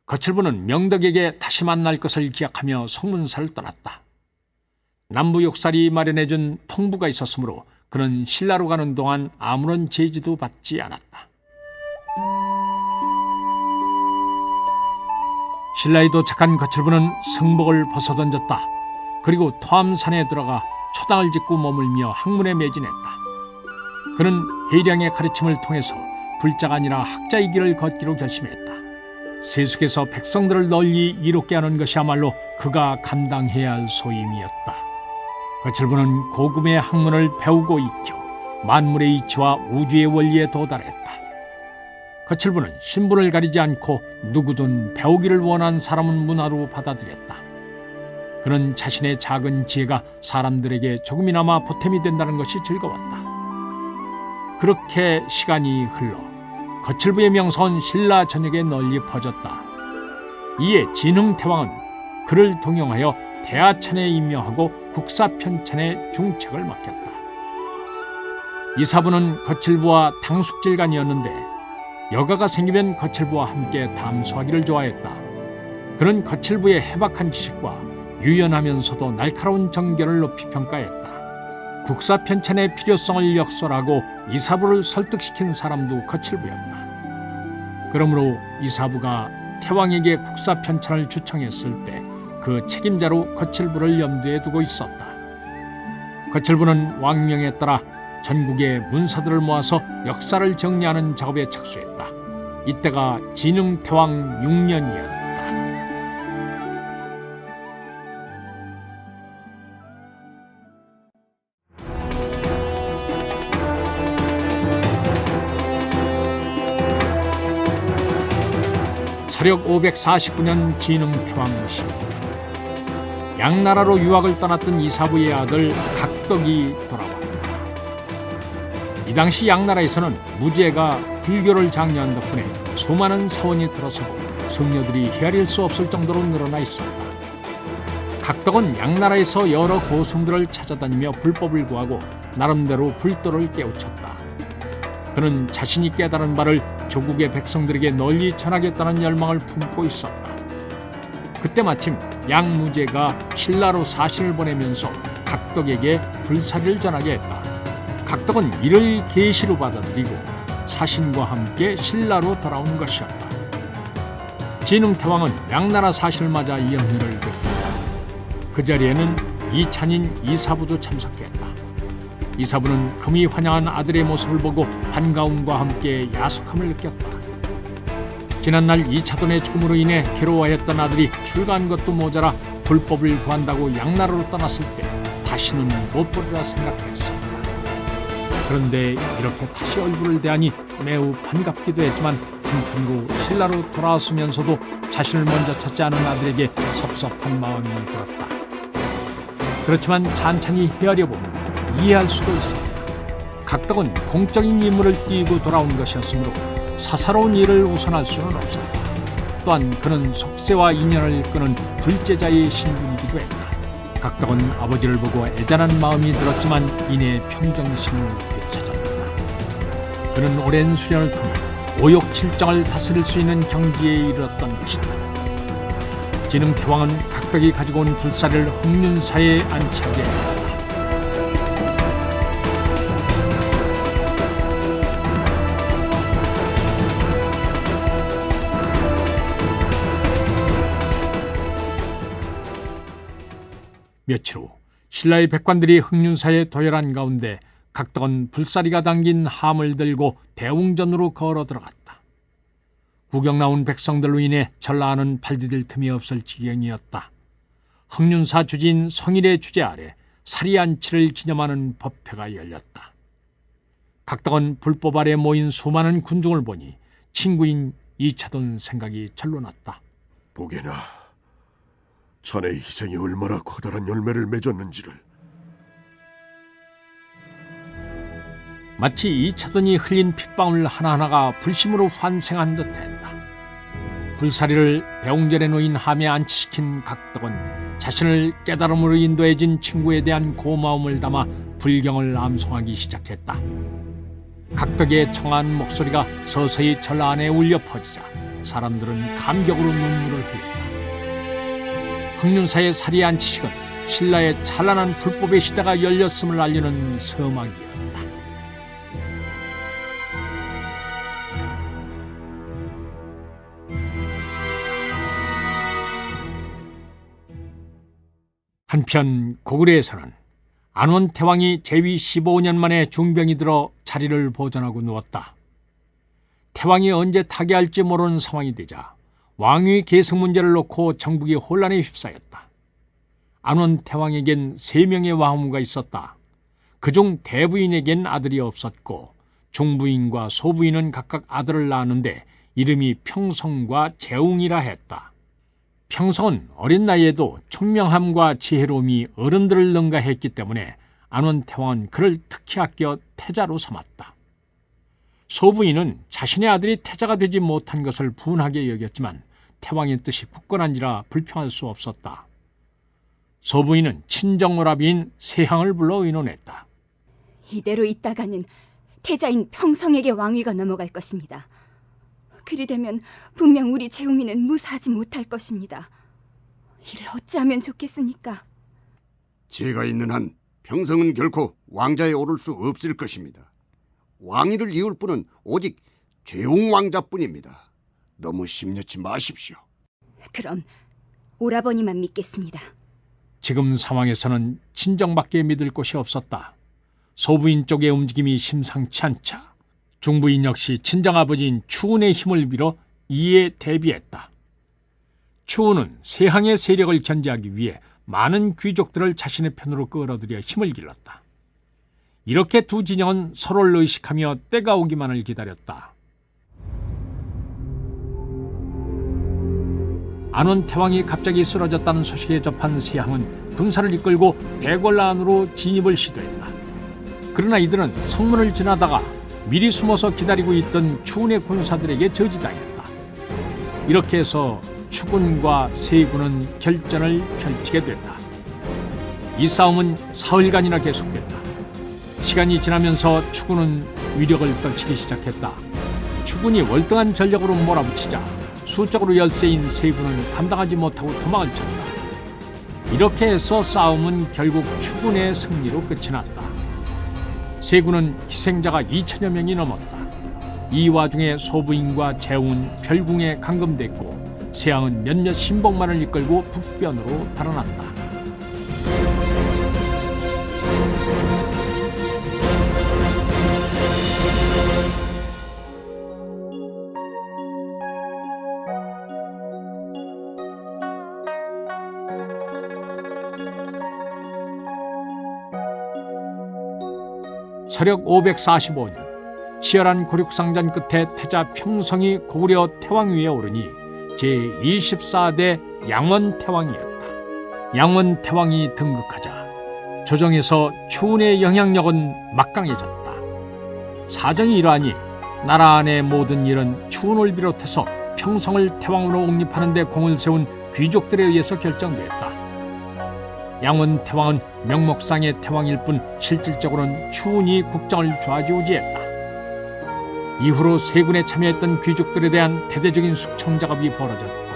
거칠부는 명덕에게 다시 만날 것을 기약하며 성문사를 떠났다. 남부 욕살이 마련해준 통부가 있었으므로 그는 신라로 가는 동안 아무런 제지도 받지 않았다. 신라에 도착한 거칠부는 승복을 벗어던졌다. 그리고 토암산에 들어가 초당을 짓고 머물며 학문에 매진했다. 그는 해량의 가르침을 통해서 불자가 아니라 학자의 길을 걷기로 결심했다. 세속에서 백성들을 널리 이롭게 하는 것이야말로 그가 감당해야 할 소임이었다. 거칠부는 고금의 학문을 배우고 익혀 만물의 이치와 우주의 원리에 도달했다. 거칠부는 신분을 가리지 않고 누구든 배우기를 원한 사람은 문화로 받아들였다. 그는 자신의 작은 지혜가 사람들에게 조금이나마 보탬이 된다는 것이 즐거웠다. 그렇게 시간이 흘러 거칠부의 명성은 신라 전역에 널리 퍼졌다. 이에 진흥대왕은 그를 동용하여 대하천에 임명하고 국사편찬의 중책을 맡겼다. 이사부는 거칠부와 당숙질간이었는데 여가가 생기면 거칠부와 함께 담소하기를 좋아했다. 그는 거칠부의 해박한 지식과 유연하면서도 날카로운 정결을 높이 평가했다. 국사편찬의 필요성을 역설하고 이사부를 설득시킨 사람도 거칠부였다. 그러므로 이사부가 태왕에게 국사편찬을 추청했을 때 그 책임자로 거칠부를 염두에 두고 있었다. 거칠부는 왕명에 따라 전국의 문사들을 모아서 역사를 정리하는 작업에 착수했다. 이때가 진흥태왕 6년이었다. 서력 549년 진흥태왕 10년 양나라로 유학을 떠났던 이사부의 아들 각덕이 돌아왔다. 이 당시 양나라에서는 무제가 불교를 장려한 덕분에 수많은 사원이 들어서고 성녀들이 헤아릴 수 없을 정도로 늘어나 있었다. 각덕은 양나라에서 여러 고승들을 찾아다니며 불법을 구하고 나름대로 불도를 깨우쳤다. 그는 자신이 깨달은 바를 조국의 백성들에게 널리 전하겠다는 열망을 품고 있었다. 그때 마침 양무제가 신라로 사신을 보내면서 각덕에게 불사를 전하게 했다. 각덕은 이를 계시로 받아들이고 사신과 함께 신라로 돌아온 것이었다. 진흥태왕은 양나라 사신을 맞아 이 연회를 베푼다. 그 자리에는 이찬인 이사부도 참석했다. 이사부는 금이 환영한 아들의 모습을 보고 반가움과 함께 야속함을 느꼈다. 지난날 이차돈의 죽음으로 인해 괴로워했던 아들이 출가한 것도 모자라 불법을 구한다고 양나라로 떠났을 때 다시는 못 보리라 생각했었다. 그런데 이렇게 다시 얼굴을 대하니 매우 반갑기도 했지만 한편으로 신라로 돌아왔으면서도 자신을 먼저 찾지 않은 아들에게 섭섭한 마음이 들었다. 그렇지만 찬찬히 헤아려보면 이해할 수도 있습니다. 각덕은 공적인 임무를 띠고 돌아온 것이었으므로 사사로운 일을 우선할 수는 없었다. 또한 그는 속세와 인연을 끄는 둘째자의 신분이기도 했다. 각덕은 아버지를 보고 애잔한 마음이 들었지만 이내 평정심을 되찾았다. 그는 오랜 수련을 통해 오욕칠정을 다스릴 수 있는 경지에 이르렀던 것이다. 진흥태왕은 각덕이 가지고 온 불사를 흥륜사에 안치하게 했다. 며칠 후 신라의 백관들이 흥륜사에 도열한 가운데 각덕은 불사리가 담긴 함을 들고 대웅전으로 걸어 들어갔다. 구경 나온 백성들로 인해 전라하는 발디딜 틈이 없을 지경이었다. 흥륜사 주지인 성일의 주재 아래 사리안치를 기념하는 법회가 열렸다. 각덕은 불법 아래 모인 수많은 군중을 보니 친구인 이차돈 생각이 절로 났다. 보게나 자네의 희생이 얼마나 커다란 열매를 맺었는지를. 마치 이차돈이 흘린 핏방울 하나하나가 불심으로 환생한 듯했다. 불사리를 대웅전에 놓인 함에 안치시킨 각덕은 자신을 깨달음으로 인도해진 친구에 대한 고마움을 담아 불경을 암송하기 시작했다. 각덕의 청아한 목소리가 서서히 전라 안에 울려 퍼지자 사람들은 감격으로 눈물을 흘렸다. 흥륜사의 사리안치식은 신라의 찬란한 불법의 시대가 열렸음을 알리는 서막이었다. 한편 고구려에서는 안원태왕이 재위 15년 만에 중병이 들어 자리를 보존하고 누웠다. 태왕이 언제 타계할지 모르는 상황이 되자 왕위 계승 문제를 놓고 정국이 혼란에 휩싸였다. 안원태왕에겐 3명의 왕후가 있었다. 그중 대부인에겐 아들이 없었고 중부인과 소부인은 각각 아들을 낳았는데 이름이 평성과 재웅이라 했다. 평성은 어린 나이에도 총명함과 지혜로움이 어른들을 능가했기 때문에 안원태왕은 그를 특히 아껴 태자로 삼았다. 소부인은 자신의 아들이 태자가 되지 못한 것을 분하게 여겼지만 태왕의 뜻이 굳건한지라 불평할 수 없었다. 소부인은 친정오라비인 세향을 불러 의논했다. 이대로 있다가는 태자인 평성에게 왕위가 넘어갈 것입니다. 그리 되면 분명 우리 재웅이는 무사하지 못할 것입니다. 이를 어찌하면 좋겠습니까? 제가 있는 한 평성은 결코 왕자에 오를 수 없을 것입니다. 왕위를 이을 분은 오직 재웅 왕자뿐입니다. 너무 심려치 마십시오. 그럼 오라버니만 믿겠습니다. 지금 상황에서는 친정밖에 믿을 곳이 없었다. 소부인 쪽의 움직임이 심상치 않자 중부인 역시 친정아버지인 추운의 힘을 빌어 이에 대비했다. 추운은 세항의 세력을 견제하기 위해 많은 귀족들을 자신의 편으로 끌어들여 힘을 길렀다. 이렇게 두 진영은 서로를 의식하며 때가 오기만을 기다렸다. 안원 태왕이 갑자기 쓰러졌다는 소식에 접한 세항은 군사를 이끌고 대궐 안으로 진입을 시도했다. 그러나 이들은 성문을 지나다가 미리 숨어서 기다리고 있던 추운의 군사들에게 저지당했다. 이렇게 해서 추군과 세군은 결전을 펼치게 됐다. 이 싸움은 사흘간이나 계속됐다. 시간이 지나면서 추군은 위력을 떨치기 시작했다. 추군이 월등한 전력으로 몰아붙이자 수적으로 열세인 세군은 감당하지 못하고 도망을 쳤다. 이렇게 해서 싸움은 결국 추군의 승리로 끝이 났다. 세군은 희생자가 2천여 명이 넘었다. 이 와중에 소부인과 재훈, 별궁에 감금됐고 세항은 몇몇 신복만을 이끌고 북변으로 달아났다. 서력 545년 치열한 고륙상전 끝에 태자 평성이 고구려 태왕위에 오르니 제24대 양원태왕이었다. 양원태왕이 등극하자 조정에서 추운의 영향력은 막강해졌다. 사정이 이러하니 나라 안의 모든 일은 추운을 비롯해서 평성을 태왕으로 옹립하는 데 공을 세운 귀족들에 의해서 결정됐다. 양원태왕은 명목상의 태왕일 뿐 실질적으로는 추운이 국정을 좌지우지했다. 이후로 세군에 참여했던 귀족들에 대한 대대적인 숙청 작업이 벌어졌고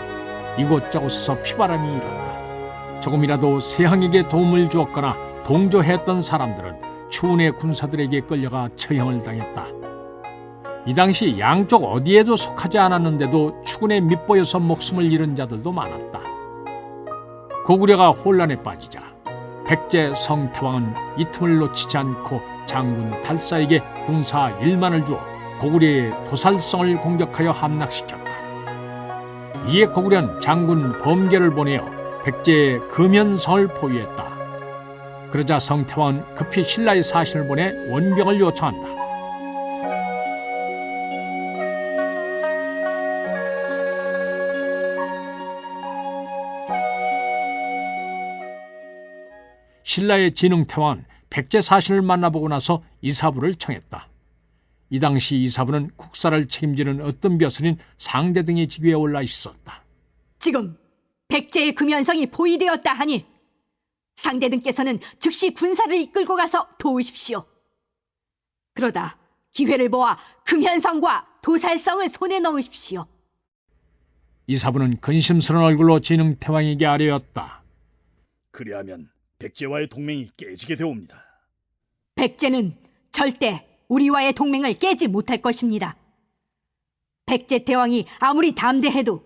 이곳저곳에서 피바람이 일었다. 조금이라도 세항에게 도움을 주었거나 동조했던 사람들은 추운의 군사들에게 끌려가 처형을 당했다. 이 당시 양쪽 어디에도 속하지 않았는데도 추군에 밑보여서 목숨을 잃은 자들도 많았다. 고구려가 혼란에 빠지자 백제 성태왕은 이 틈을 놓치지 않고 장군 달사에게 군사 1만을 주어 고구려의 도살성을 공격하여 함락시켰다. 이에 고구려는 장군 범계를 보내어 백제의 금연성을 포위했다. 그러자 성태왕은 급히 신라의 사신을 보내 원병을 요청한다. 신라의 진흥태왕은 백제 사신을 만나보고 나서 이사부를 청했다. 이 당시 이사부는 국사를 책임지는 어떤 벼슬인 상대 등의 직위에 올라 있었다. 지금 백제의 금연성이 포위되었다 하니 상대 등께서는 즉시 군사를 이끌고 가서 도우십시오. 그러다 기회를 보아 금연성과 도살성을 손에 넣으십시오. 이사부는 근심스러운 얼굴로 진흥태왕에게 아뢰었다. 그리하면 백제와의 동맹이 깨지게 되옵니다. 백제는 절대 우리와의 동맹을 깨지 못할 것입니다. 백제 태왕이 아무리 담대해도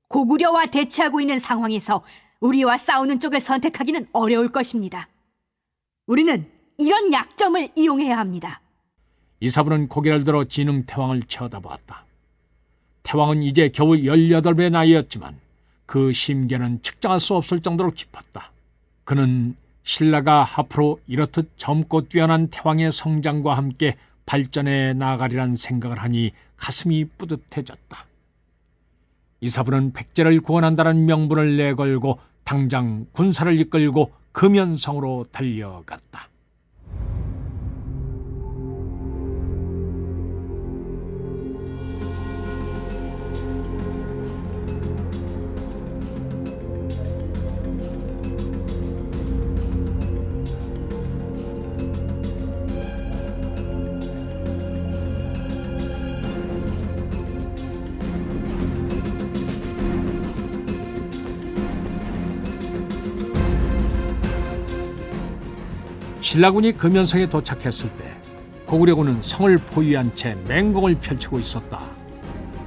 고구려와 대치하고 있는 상황에서 우리와 싸우는 쪽을 선택하기는 어려울 것입니다. 우리는 이런 약점을 이용해야 합니다. 이사부는 고개를 들어 진흥태왕을 쳐다보았다. 태왕은 이제 겨우 18의 나이였지만 그 심계는 측정할 수 없을 정도로 깊었다. 그는 신라가 앞으로 이렇듯 젊고 뛰어난 태왕의 성장과 함께 발전해 나아가리란 생각을 하니 가슴이 뿌듯해졌다. 이사부는 백제를 구원한다는 명분을 내걸고 당장 군사를 이끌고 금연성으로 달려갔다. 신라군이 금연성에 도착했을 때 고구려군은 성을 포위한 채 맹공을 펼치고 있었다.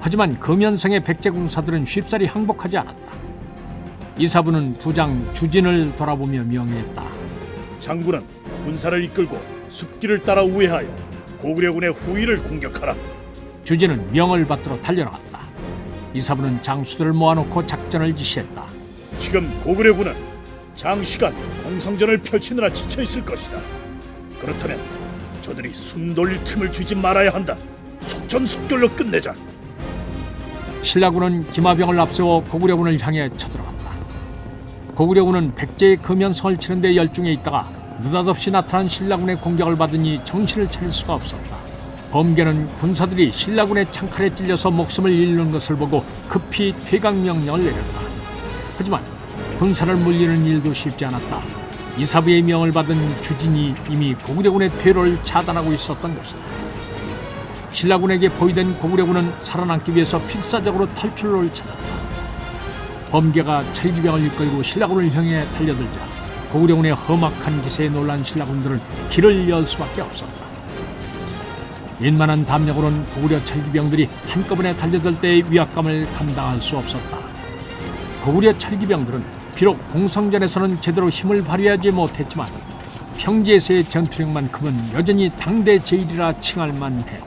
하지만 금연성의 백제 군사들은 쉽사리 항복하지 않았다. 이사부는 부장 주진을 돌아보며 명했다. 장군은 군사를 이끌고 숲길을 따라 우회하여 고구려군의 후위를 공격하라. 주진은 명을 받들어 달려나갔다. 이사부는 장수들을 모아놓고 작전을 지시했다. 지금 고구려군은 장시간 공성전을 펼치느라 지쳐있을 것이다. 그렇다면 저들이 숨 돌릴 틈을 주지 말아야 한다. 속전속결로 끝내자. 신라군은 기마병을 앞세워 고구려군을 향해 쳐들어갔다. 고구려군은 백제의 금연성을 치는 데 열중해 있다가 느닷없이 나타난 신라군의 공격을 받으니 정신을 차릴 수가 없었다. 범계는 군사들이 신라군의 창칼에 찔려서 목숨을 잃는 것을 보고 급히 퇴각 명령을 내렸다. 하지만 군사를 물리는 일도 쉽지 않았다. 이사부의 명을 받은 주진이 이미 고구려군의 퇴로를 차단하고 있었던 것이다. 신라군에게 포위된 고구려군은 살아남기 위해서 필사적으로 탈출로를 찾았다. 범계가 철기병을 이끌고 신라군을 향해 달려들자 고구려군의 험악한 기세에 놀란 신라군들은 길을 열 수밖에 없었다. 웬만한 담력으로는 고구려 철기병들이 한꺼번에 달려들 때의 위압감을 감당할 수 없었다. 고구려 철기병들은 비록 공성전에서는 제대로 힘을 발휘하지 못했지만 평지에서의 전투력만큼은 여전히 당대 제일이라 칭할 만했다.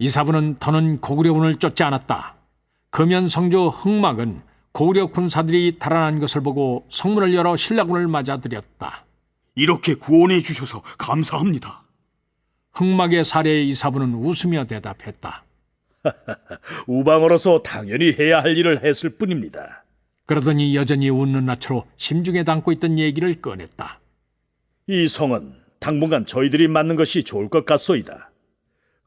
이사부는 더는 고구려군을 쫓지 않았다. 금연성조 흑막은 고구려 군사들이 달아난 것을 보고 성문을 열어 신라군을 맞아들였다. 이렇게 구원해 주셔서 감사합니다. 흑막의 사례에 이사부는 웃으며 대답했다. 우방으로서 당연히 해야 할 일을 했을 뿐입니다. 그러더니 여전히 웃는 낯으로 심중에 담고 있던 얘기를 꺼냈다. 이 성은 당분간 저희들이 맡는 것이 좋을 것 같소이다.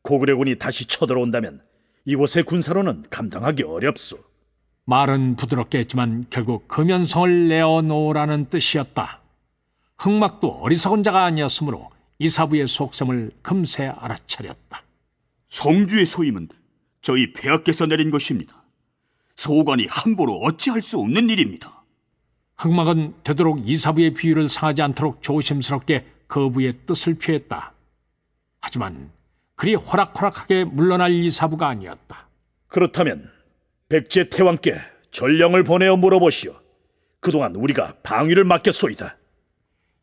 고구려군이 다시 쳐들어온다면 이곳의 군사로는 감당하기 어렵소. 말은 부드럽게 했지만 결국 금연성을 내어놓으라는 뜻이었다. 흑막도 어리석은 자가 아니었으므로 이사부의 속셈을 금세 알아차렸다. 성주의 소임은 저희 폐하께서 내린 것입니다. 서호관이 함부로 어찌할 수 없는 일입니다. 흑막은 되도록 이사부의 비위를 상하지 않도록 조심스럽게 거부의 뜻을 표했다. 하지만 그리 호락호락하게 물러날 이사부가 아니었다. 그렇다면 백제 태왕께 전령을 보내어 물어보시오. 그동안 우리가 방위를 맡겼소이다.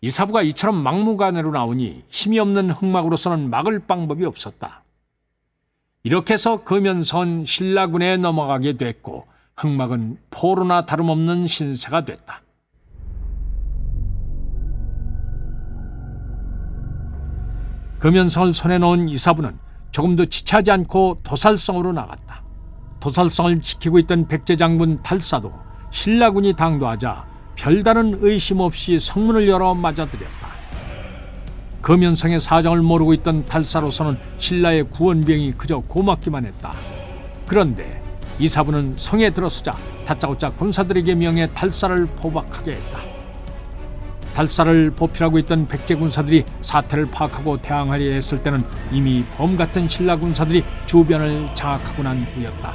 이사부가 이처럼 막무가내로 나오니 힘이 없는 흑막으로서는 막을 방법이 없었다. 이렇게 해서 금연성은 신라군에 넘어가게 됐고 흑막은 포로나 다름없는 신세가 됐다. 금연성을 손에 넣은 이사부는 조금도 지체하지 않고 도살성으로 나갔다. 도살성을 지키고 있던 백제 장군 탈사도 신라군이 당도하자 별다른 의심 없이 성문을 열어 맞아들였다. 금연성의 사정을 모르고 있던 탈사로서는 신라의 구원병이 그저 고맙기만 했다. 그런데 이사부는 성에 들어서자 다짜고짜 군사들에게 명해 탈사를 포박하게 했다. 탈사를 보필하고 있던 백제 군사들이 사태를 파악하고 대항하려 했을 때는 이미 범 같은 신라 군사들이 주변을 장악하고 난 후였다.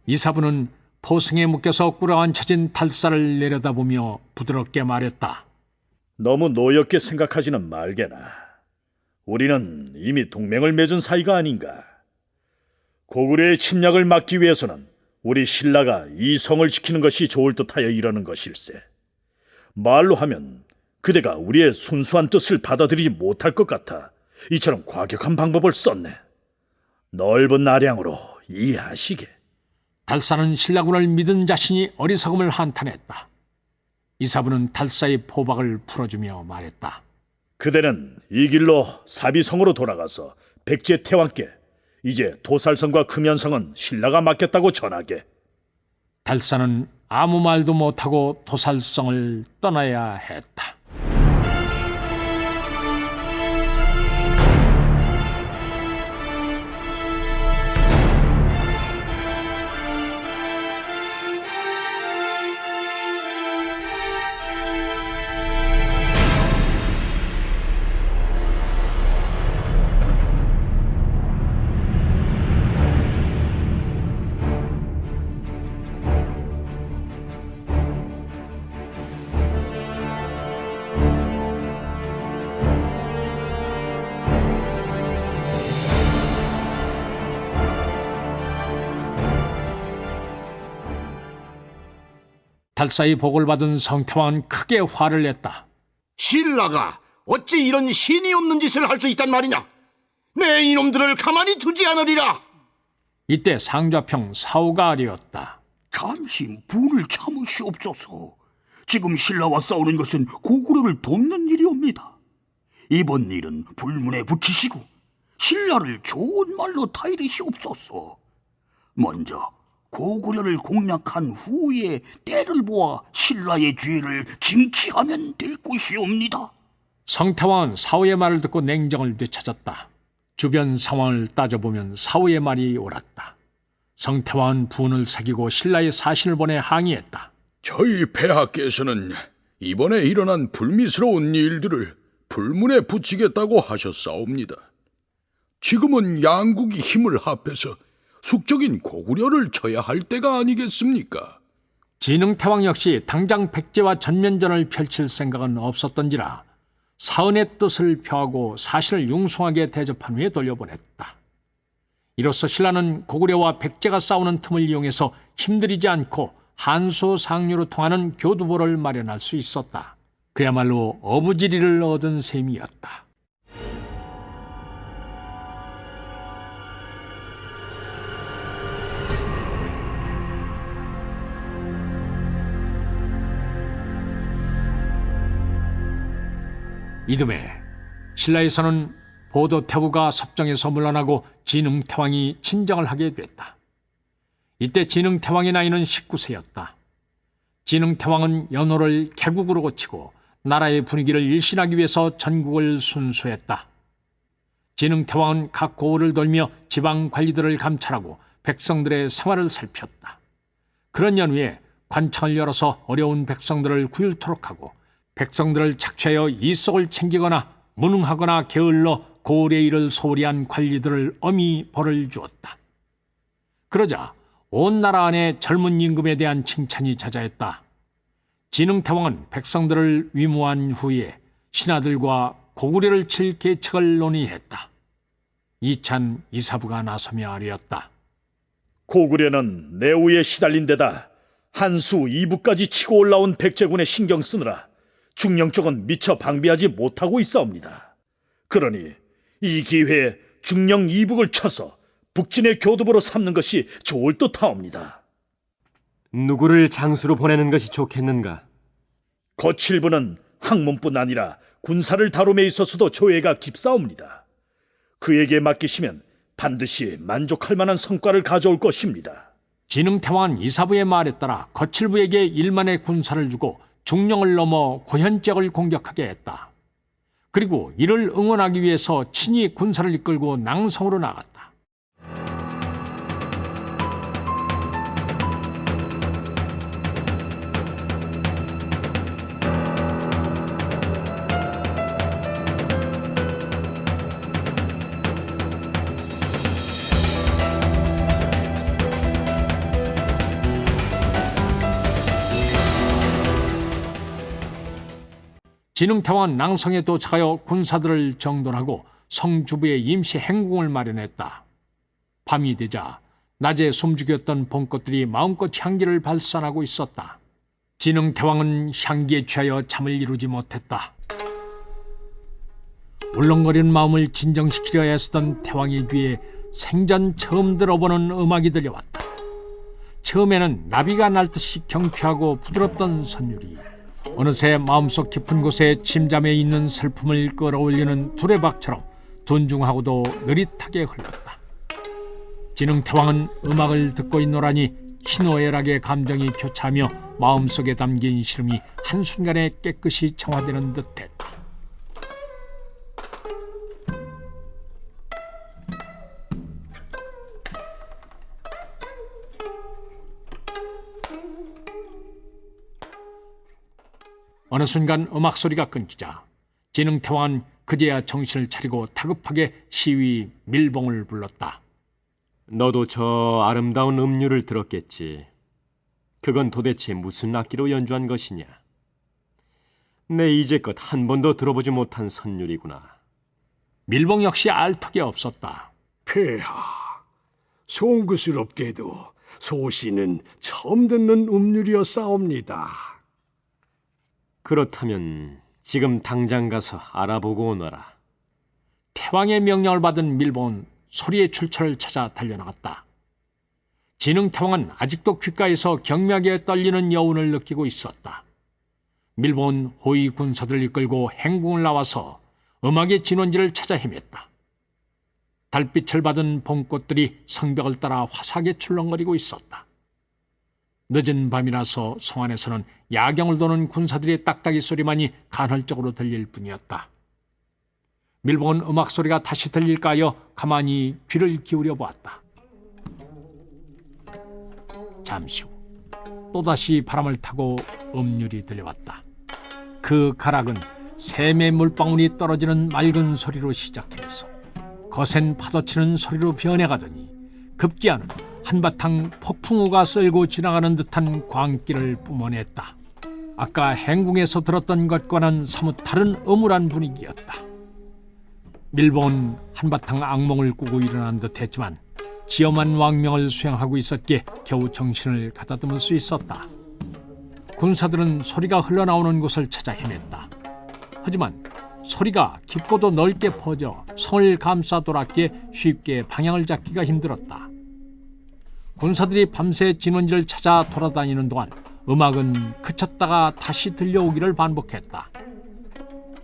이사부는 포승에 묶여서 꿇어앉혀진 탈사를 내려다보며 부드럽게 말했다. 너무 노엽게 생각하지는 말게나. 우리는 이미 동맹을 맺은 사이가 아닌가. 고구려의 침략을 막기 위해서는 우리 신라가 이 성을 지키는 것이 좋을 듯하여 이러는 것일세. 말로 하면 그대가 우리의 순수한 뜻을 받아들이지 못할 것 같아 이처럼 과격한 방법을 썼네. 넓은 아량으로 이해하시게. 탈사는 신라군을 믿은 자신이 어리석음을 한탄했다. 이사부는 탈사의 포박을 풀어주며 말했다. 그대는 이 길로 사비성으로 돌아가서 백제 태왕께 이제 도살성과 금연성은 신라가 맡겼다고 전하게. 탈사는 아무 말도 못하고 도살성을 떠나야 했다. 무탈사의 복을 받은 성태왕은 크게 화를 냈다. 신라가 어찌 이런 신이 없는 짓을 할 수 있단 말이냐? 내 이놈들을 가만히 두지 않으리라. 이때 상좌평 사후가 아뢰었다. 잠시 분을 참으시옵소서. 지금 신라와 싸우는 것은 고구려를 돕는 일이옵니다. 이번 일은 불문에 붙이시고 신라를 좋은 말로 타이르시옵소서. 먼저 고구려를 공략한 후에 때를 보아 신라의 죄를 징치하면 될 것이옵니다. 성태왕은 사후의 말을 듣고 냉정을 되찾았다. 주변 상황을 따져보면 사후의 말이 옳았다. 성태왕은 분을 새기고 신라의 사신을 보내 항의했다. 저희 폐하께서는 이번에 일어난 불미스러운 일들을 불문에 붙이겠다고 하셨사옵니다. 지금은 양국이 힘을 합해서 숙적인 고구려를 쳐야 할 때가 아니겠습니까? 진흥태왕 역시 당장 백제와 전면전을 펼칠 생각은 없었던지라 사은의 뜻을 표하고 사신을 융숭하게 대접한 후에 돌려보냈다. 이로써 신라는 고구려와 백제가 싸우는 틈을 이용해서 힘들이지 않고 한수 상류로 통하는 교두보를 마련할 수 있었다. 그야말로 어부지리를 얻은 셈이었다. 이듬해 신라에서는 보도태후가 섭정에서 물러나고 진흥태왕이 친정을 하게 됐다. 이때 진흥태왕의 나이는 19세였다. 진흥태왕은 연호를 개국으로 고치고 나라의 분위기를 일신하기 위해서 전국을 순수했다. 진흥태왕은 각 고을을 돌며 지방 관리들을 감찰하고 백성들의 생활을 살폈다. 그런 연후에 관청을 열어서 어려운 백성들을 구휼토록 하고 백성들을 착취하여 이속을 챙기거나 무능하거나 게을러 고을의 일을 소홀히 한 관리들을 엄히 벌을 주었다. 그러자 온 나라 안에 젊은 임금에 대한 칭찬이 자자했다. 진흥태왕은 백성들을 위무한 후에 신하들과 고구려를 칠 계책을 논의했다. 이찬 이사부가 나서며 아뢰었다. 고구려는 내우에 시달린 데다 한수 이부까지 치고 올라온 백제군에 신경 쓰느라 중령 쪽은 미처 방비하지 못하고 있사옵니다. 그러니 이 기회에 중령 이북을 쳐서 북진의 교두보로 삼는 것이 좋을 듯하옵니다. 누구를 장수로 보내는 것이 좋겠는가? 거칠부는 학문뿐 아니라 군사를 다룸에 있어서도 조예가 깊사옵니다. 그에게 맡기시면 반드시 만족할 만한 성과를 가져올 것입니다. 진흥태왕은 이사부의 말에 따라 거칠부에게 일만의 군사를 주고 중령을 넘어 고현 지역을 공격하게 했다. 그리고 이를 응원하기 위해서 친히 군사를 이끌고 낭성으로 나갔다. 진흥태왕은 낭성에 도착하여 군사들을 정돈하고 성주부에 임시 행궁을 마련했다. 밤이 되자 낮에 숨죽였던 봄꽃들이 마음껏 향기를 발산하고 있었다. 진흥태왕은 향기에 취하여 잠을 이루지 못했다. 울렁거리는 마음을 진정시키려 애쓰던 태왕의 귀에 생전 처음 들어보는 음악이 들려왔다. 처음에는 나비가 날듯이 경쾌하고 부드럽던 선율이 어느새 마음속 깊은 곳에 침잠해 있는 슬픔을 끌어올리는 두레박처럼 둔중하고도 느릿하게 흘렀다. 진흥태왕은 음악을 듣고 있노라니 희노애락의 감정이 교차하며 마음속에 담긴 시름이 한순간에 깨끗이 정화되는 듯했다. 어느 순간 음악 소리가 끊기자 진흥태왕은 그제야 정신을 차리고 다급하게 시위 밀봉을 불렀다. 너도 저 아름다운 음률을 들었겠지. 그건 도대체 무슨 악기로 연주한 것이냐? 내 이제껏 한 번도 들어보지 못한 선율이구나. 밀봉 역시 알 턱이 없었다. 폐하, 송구스럽게도 소시는 처음 듣는 음률이었사옵니다. 그렇다면 지금 당장 가서 알아보고 오너라. 태왕의 명령을 받은 밀봉은 소리의 출처를 찾아 달려나갔다. 진흥태왕은 아직도 귓가에서 경미하게 떨리는 여운을 느끼고 있었다. 밀봉은 호위 군사들을 이끌고 행궁을 나와서 음악의 진원지를 찾아 헤맸다. 달빛을 받은 봄꽃들이 성벽을 따라 화사하게 출렁거리고 있었다. 늦은 밤이라서 성 안에서는 야경을 도는 군사들의 딱딱이 소리만이 간헐적으로 들릴 뿐이었다. 밀봉은 음악 소리가 다시 들릴까 하여 가만히 귀를 기울여 보았다. 잠시 후 또다시 바람을 타고 음률이 들려왔다. 그 가락은 샘의 물방울이 떨어지는 맑은 소리로 시작해서 거센 파도치는 소리로 변해가더니 급기야는 한바탕 폭풍우가 쓸고 지나가는 듯한 광기를 뿜어냈다. 아까 행궁에서 들었던 것과는 사뭇 다른 음울한 분위기였다. 밀봉은 한바탕 악몽을 꾸고 일어난 듯 했지만 지엄한 왕명을 수행하고 있었기에 겨우 정신을 가다듬을 수 있었다. 군사들은 소리가 흘러나오는 곳을 찾아 헤맸다. 하지만 소리가 깊고도 넓게 퍼져 성을 감싸 돌았기에 쉽게 방향을 잡기가 힘들었다. 군사들이 밤새 진원지를 찾아 돌아다니는 동안 음악은 그쳤다가 다시 들려오기를 반복했다.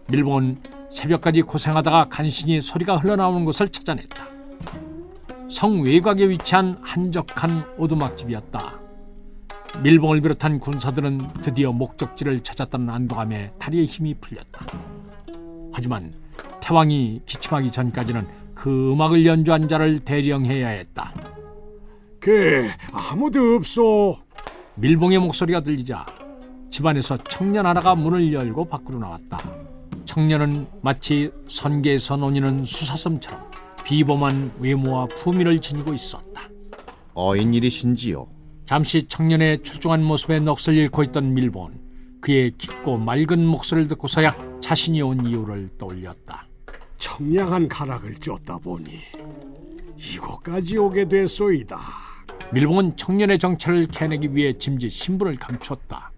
밀봉은 새벽까지 고생하다가 간신히 소리가 흘러나오는 곳을 찾아냈다. 성 외곽에 위치한 한적한 오두막집이었다. 밀봉을 비롯한 군사들은 드디어 목적지를 찾았다는 안도감에 다리에 힘이 풀렸다. 하지만 태왕이 기침하기 전까지는 그 음악을 연주한 자를 대령해야 했다. 아무도 없소. 밀봉의 목소리가 들리자 집안에서 청년 하나가 문을 열고 밖으로 나왔다. 청년은 마치 선계에서 논이는 수사슴처럼 비범한 외모와 품위를 지니고 있었다. 어인일이신지요? 잠시 청년의 출중한 모습에 넋을 잃고 있던 밀봉은 그의 깊고 맑은 목소리를 듣고서야 자신이 온 이유를 떠올렸다. 청량한 가락을 쫓다 보니 이곳까지 오게 됐소이다. 밀봉은 청년의 정체를 캐내기 위해 짐짓 신분을 감췄다.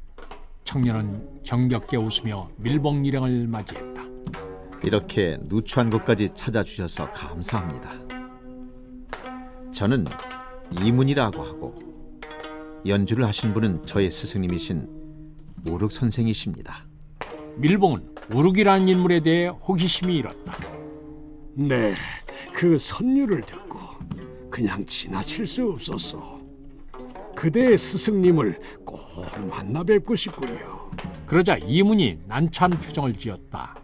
청년은 정겹게 웃으며 밀봉 일행을 맞이했다. 이렇게 누추한 곳까지 찾아주셔서 감사합니다. 저는 이문이라고 하고 연주를 하신 분은 저의 스승님이신 우륵 선생이십니다. 밀봉은 우륵이라는 인물에 대해 호기심이 일었다. 네, 그 선율을 듣고 그냥 지나칠 수 없었어. 그대의 스승님을 꼭 만나 뵙고 싶군요. 그러자 이문이 난처한 표정을 지었다.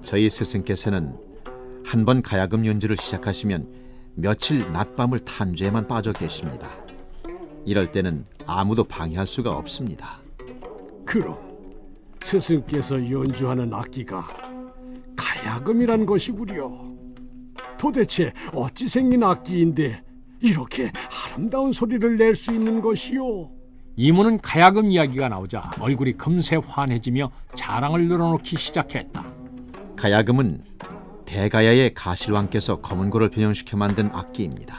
저희 스승께서는 한 번 가야금 연주를 시작하시면 며칠 낮밤을 탄주에만 빠져 계십니다. 이럴 때는 아무도 방해할 수가 없습니다. 그럼 스승께서 연주하는 악기가 가야금이란 것이구려. 도대체 어찌 생긴 악기인데 이렇게 아름다운 소리를 낼 수 있는 것이오? 이문은 가야금 이야기가 나오자 얼굴이 금세 환해지며 자랑을 늘어놓기 시작했다. 가야금은 대가야의 가실왕께서 검은고를 변형시켜 만든 악기입니다.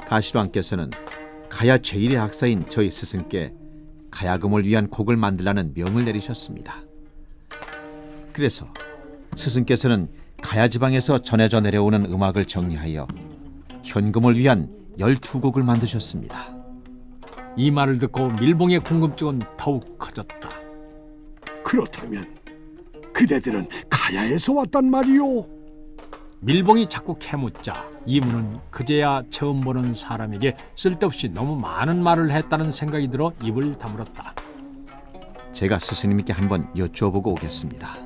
가실왕께서는 가야 제1의 학사인 저희 스승께 가야금을 위한 곡을 만들라는 명을 내리셨습니다. 그래서 스승께서는 가야 지방에서 전해져 내려오는 음악을 정리하여 현금을 위한 12곡을 만드셨습니다. 이 말을 듣고 밀봉의 궁금증은 더욱 커졌다. 그렇다면 그대들은 가야에서 왔단 말이오? 밀봉이 자꾸 캐묻자 이문은 그제야 처음 보는 사람에게 쓸데없이 너무 많은 말을 했다는 생각이 들어 입을 다물었다. 제가 스승님께 한번 여쭈어보고 오겠습니다.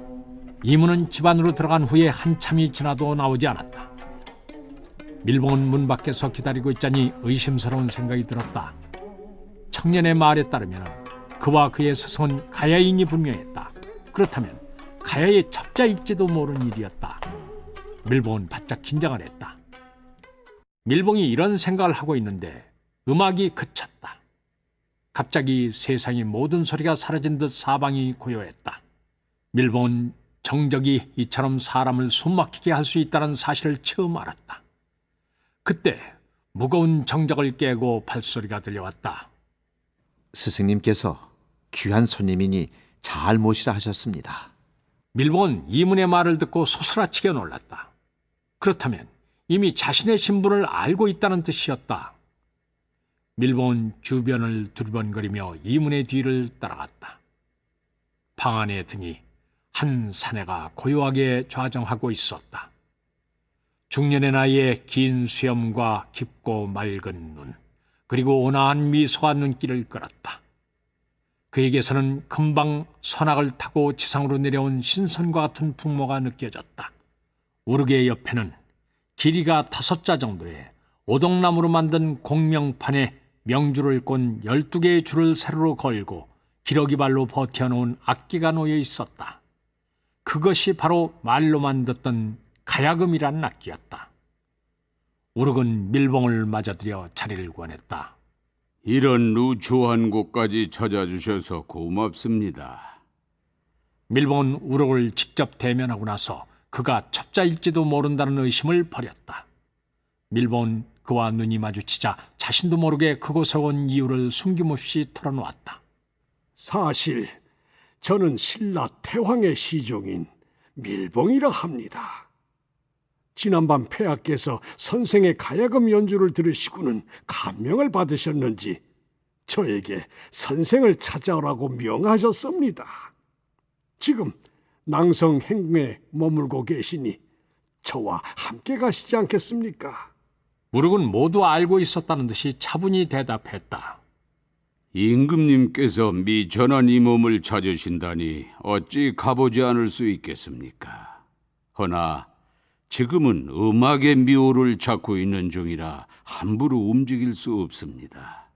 이문은 집 안으로 들어간 후에 한참이 지나도 나오지 않았다. 밀봉은 문 밖에서 기다리고 있자니 의심스러운 생각이 들었다. 청년의 말에 따르면 그와 그의 스승은 가야인이 분명했다. 그렇다면 가야의 첩자일지도 모르는 일이었다. 밀봉은 바짝 긴장을 했다. 밀봉이 이런 생각을 하고 있는데 음악이 그쳤다. 갑자기 세상의 모든 소리가 사라진 듯 사방이 고요했다. 밀봉은 정적이 이처럼 사람을 숨막히게 할 수 있다는 사실을 처음 알았다. 그때 무거운 정적을 깨고 발소리가 들려왔다. 스승님께서 귀한 손님이니 잘 모시라 하셨습니다. 밀봉은 이문의 말을 듣고 소스라치게 놀랐다. 그렇다면 이미 자신의 신분을 알고 있다는 뜻이었다. 밀봉은 주변을 두리번거리며 이문의 뒤를 따라갔다. 방 안에 드니 한 사내가 고요하게 좌정하고 있었다. 중년의 나이에 긴 수염과 깊고 맑은 눈, 그리고 온화한 미소가 눈길을 끌었다. 그에게서는 금방 선악을 타고 지상으로 내려온 신선과 같은 풍모가 느껴졌다. 우르게의 옆에는 길이가 5자 정도의 오동나무로 만든 공명판에 명주를 꼰 12개의 줄을 세로로 걸고 기러기발로 버텨놓은 악기가 놓여 있었다. 그것이 바로 말로만 듣던 가야금이라는 악기였다. 우르은 밀봉을 맞아들여 자리를 권했다. 이런 누추한 곳까지 찾아주셔서 고맙습니다. 밀봉은 우르를 직접 대면하고 나서 그가 첩자일지도 모른다는 의심을 버렸다. 밀봉은 그와 눈이 마주치자 자신도 모르게 그곳에 온 이유를 숨김없이 털어놓았다. 사실 저는 신라 태황의 시종인 밀봉이라 합니다. 지난밤 폐하께서 선생의 가야금 연주를 들으시고는 감명을 받으셨는지 저에게 선생을 찾아오라고 명하셨습니다. 지금 낭성 행궁에 머물고 계시니 저와 함께 가시지 않겠습니까? 우르은 모두 알고 있었다는 듯이 차분히 대답했다. 임금님께서 미전한 이 몸을 찾으신다니 어찌 가보지 않을 수 있겠습니까? 허나 지금은 음악의 묘를 찾고 있는 중이라 함부로 움직일 수 없습니다.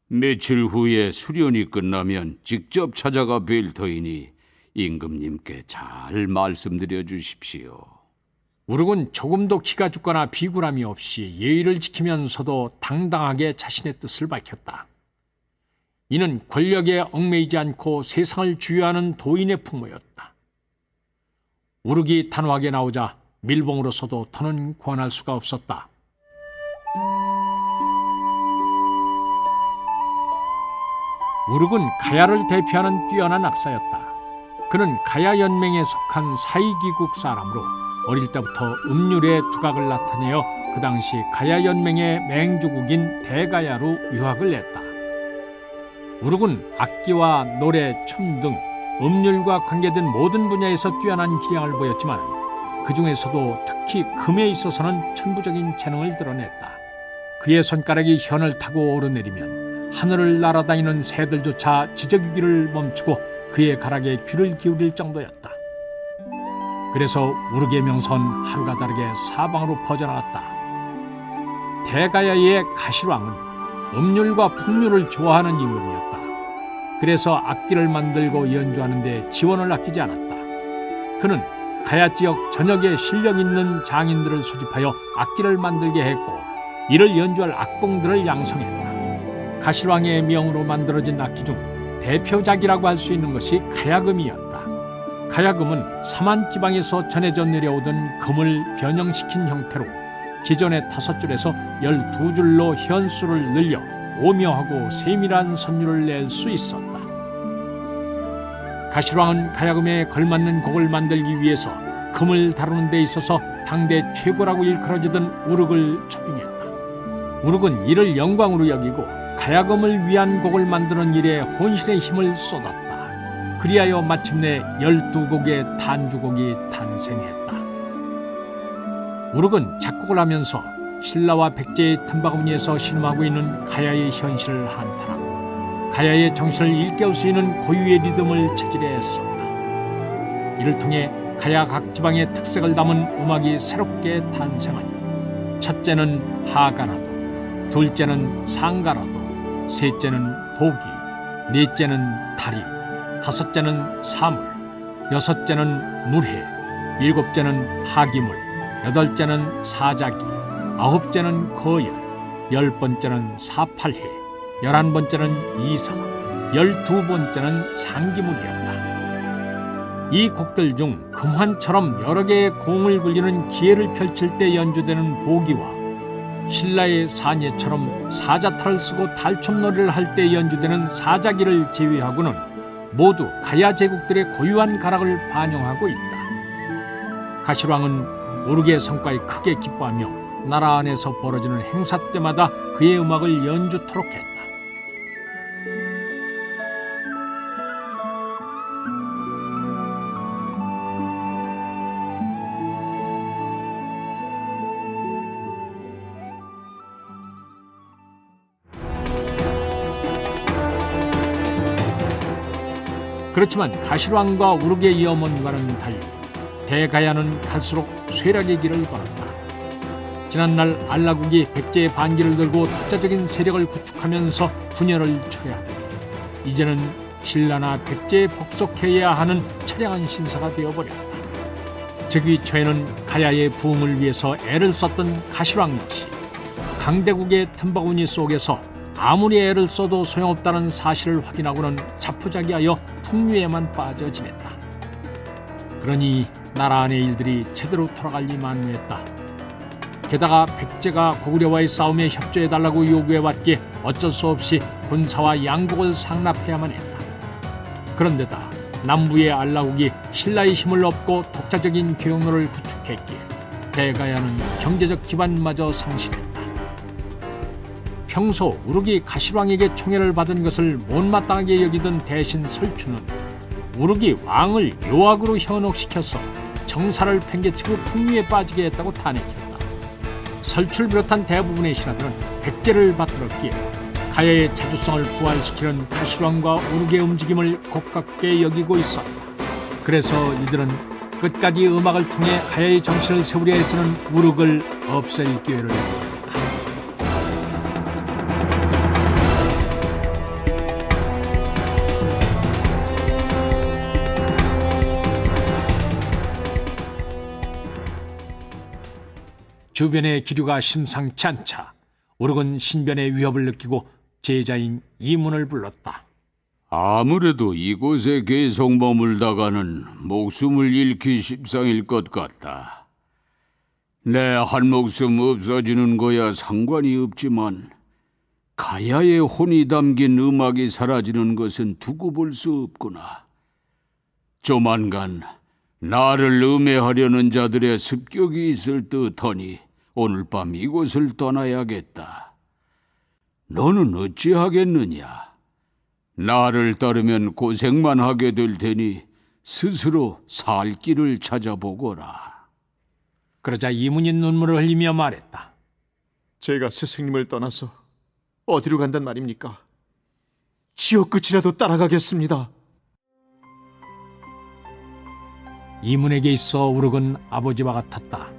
며칠 후에 수련이 끝나면 직접 찾아가 뵐 터이니 임금님께 잘 말씀드려 주십시오. 우르은 조금도 기가 죽거나 비굴함이 없이 예의를 지키면서도 당당하게 자신의 뜻을 밝혔다. 이는 권력에 얽매이지 않고 세상을 주유하는 도인의 풍모였다. 우르기 단호하게 나오자 밀봉으로서도 더는 권할 수가 없었다. 우르은 가야를 대표하는 뛰어난 악사였다. 그는 가야 연맹에 속한 사이기국 사람으로 어릴 때부터 음률의 두각을 나타내어 그 당시 가야 연맹의 맹주국인 대가야로 유학을 했다. 우르은 악기와 노래, 춤 등 음률과 관계된 모든 분야에서 뛰어난 기량을 보였지만 그 중에서도 특히 금에 있어서는 천부적인 재능을 드러냈다. 그의 손가락이 현을 타고 오르내리면 하늘을 날아다니는 새들조차 지저귀기를 멈추고 그의 가락에 귀를 기울일 정도였다. 그래서 우르기의 명성은 하루가 다르게 사방으로 퍼져나갔다. 대가야의 가실왕은 음률과 풍류를 좋아하는 임금이었다. 그래서 악기를 만들고 연주하는 데 지원을 아끼지 않았다. 그는 가야 지역 전역에 실력 있는 장인들을 소집하여 악기를 만들게 했고 이를 연주할 악공들을 양성했다. 가실왕의 명으로 만들어진 악기 중 대표작이라고 할 수 있는 것이 가야금이었다. 가야금은 삼한 지방에서 전해져 내려오던 금을 변형시킨 형태로 기존의 5줄에서 12줄로 현수를 늘려 오묘하고 세밀한 선율을 낼 수 있었다. 가실왕은 가야금에 걸맞는 곡을 만들기 위해서 금을 다루는 데 있어서 당대 최고라고 일컬어지던 우르을 초빙했다. 우르은 이를 영광으로 여기고 가야금을 위한 곡을 만드는 일에 혼신의 힘을 쏟았다. 그리하여 마침내 12곡의 단주곡이 탄생했다. 우르은 작곡을 하면서 신라와 백제의 틈바구니에서 신음하고 있는 가야의 현실을 한탄하고 가야의 정신을 일깨울 수 있는 고유의 리듬을 체질에 했었다. 이를 통해 가야 각 지방의 특색을 담은 음악이 새롭게 탄생하니 첫째는 하가라도, 둘째는 상가라도, 셋째는 보기, 넷째는 다리, 다섯째는 사물, 여섯째는 물해, 일곱째는 하기물, 여덟째는 사자기, 아홉째는 거열, 10번째는 사팔해, 11번째는 이사, 12번째는 상기물이었다. 이 곡들 중 금환처럼 여러 개의 공을 굴리는 기회를 펼칠 때 연주되는 보기와 신라의 사녀처럼 사자탈을 쓰고 달춤놀이를 할 때 연주되는 사자기를 제외하고는 모두 가야 제국들의 고유한 가락을 반영하고 있다. 가시왕은 우르게의 성과에 크게 기뻐하며 나라 안에서 벌어지는 행사 때마다 그의 음악을 연주토록 했다. 그렇지만 가시왕과 우르게의 염원과는 달리 대가야는 갈수록 쇠락의 길을 걸었다. 지난날 알라국이 백제의 반기를 들고 독자적인 세력을 구축하면서 분열을 초래하다 이제는 신라나 백제에 복속해야 하는 처량한 신사가 되어버렸다. 즉위 초에는 가야의 부흥을 위해서 애를 썼던 가시왕 역시 강대국의 틈바구니 속에서 아무리 애를 써도 소용없다는 사실을 확인하고는 자포자기하여 풍류에만 빠져 지냈다. 그러니 나라 안의 일들이 제대로 돌아가리 만무했다. 게다가 백제가 고구려와의 싸움에 협조해달라고 요구해왔기에 어쩔 수 없이 군사와 양국을 상납해야만 했다. 그런데다 남부의 알라국이 신라의 힘을 얻고 독자적인 교역로를 구축했기에 대가야는 경제적 기반마저 상실했다. 평소 우르기 가시왕에게 총애를 받은 것을 못마땅하게 여기던 대신 설춘은 우르기 왕을 요악으로 현혹시켜서 정사를 팽개치고 풍류에 빠지게 했다고 탄핵했다. 설출 비롯한 대부분의 신하들은 백제를 받들었기에 가야의 자주성을 부활시키는 가시왕과 우르기의 움직임을 고깝게 여기고 있었다. 그래서 이들은 끝까지 음악을 통해 가야의 정신을 세우려 애쓰는 우르기를 없앨 기회를 얻었다. 주변의 기류가 심상치 않자 우르은 신변의 위협을 느끼고 제자인 이문을 불렀다. 아무래도 이곳에 계속 머물다가는 목숨을 잃기 십상일 것 같다. 내 한 목숨 없어지는 거야 상관이 없지만 가야의 혼이 담긴 음악이 사라지는 것은 두고 볼 수 없구나. 조만간 나를 음해하려는 자들의 습격이 있을 듯하니 오늘 밤 이곳을 떠나야겠다. 너는 어찌하겠느냐? 나를 따르면 고생만 하게 될 테니 스스로 살 길을 찾아보거라. 그러자 이문이 눈물을 흘리며 말했다. 제가 스승님을 떠나서 어디로 간단 말입니까? 지옥 끝이라도 따라가겠습니다. 이문에게 있어 우르은 아버지와 같았다.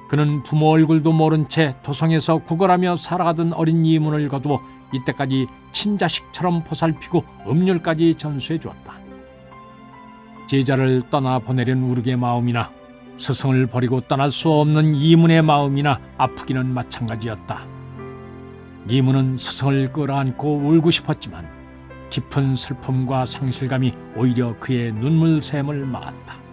그는 부모 얼굴도 모른 채 도성에서 구걸하며 살아가던 어린 이문을 거두어 이때까지 친자식처럼 보살피고 음률까지 전수해 주었다. 제자를 떠나보내려는 우르의 마음이나 스승을 버리고 떠날 수 없는 이문의 마음이나 아프기는 마찬가지였다. 이문은 스승을 끌어안고 울고 싶었지만 깊은 슬픔과 상실감이 오히려 그의 눈물샘을 막았다.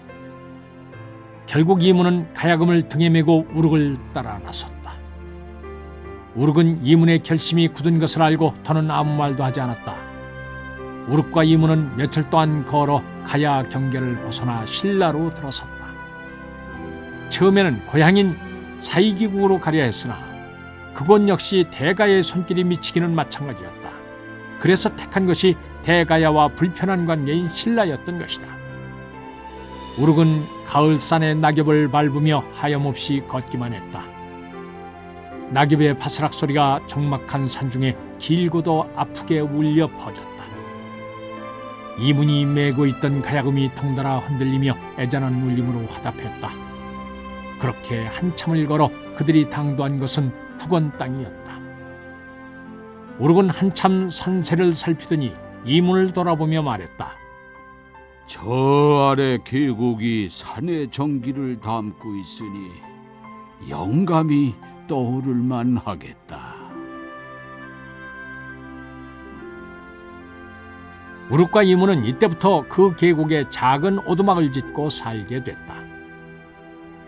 결국 이문은 가야금을 등에 메고 우르를 따라 나섰다. 우르은 이문의 결심이 굳은 것을 알고 더는 아무 말도 하지 않았다. 우르과 이문은 며칠 동안 걸어 가야 경계를 벗어나 신라로 들어섰다. 처음에는 고향인 사이기국으로 가려 했으나 그곳 역시 대가의 손길이 미치기는 마찬가지였다. 그래서 택한 것이 대가야와 불편한 관계인 신라였던 것이다. 우르은 가을산의 낙엽을 밟으며 하염없이 걷기만 했다. 낙엽의 바스락 소리가 적막한 산중에 길고도 아프게 울려 퍼졌다. 이문이 메고 있던 가야금이 덩달아 흔들리며 애잔한 울림으로 화답했다. 그렇게 한참을 걸어 그들이 당도한 것은 북원 땅이었다. 우르은 한참 산세를 살피더니 이문을 돌아보며 말했다. 저 아래 계곡이 산의 정기를 담고 있으니 영감이 떠오를 만하겠다. 우르과 이문은 이때부터 그 계곡에 작은 오두막을 짓고 살게 됐다.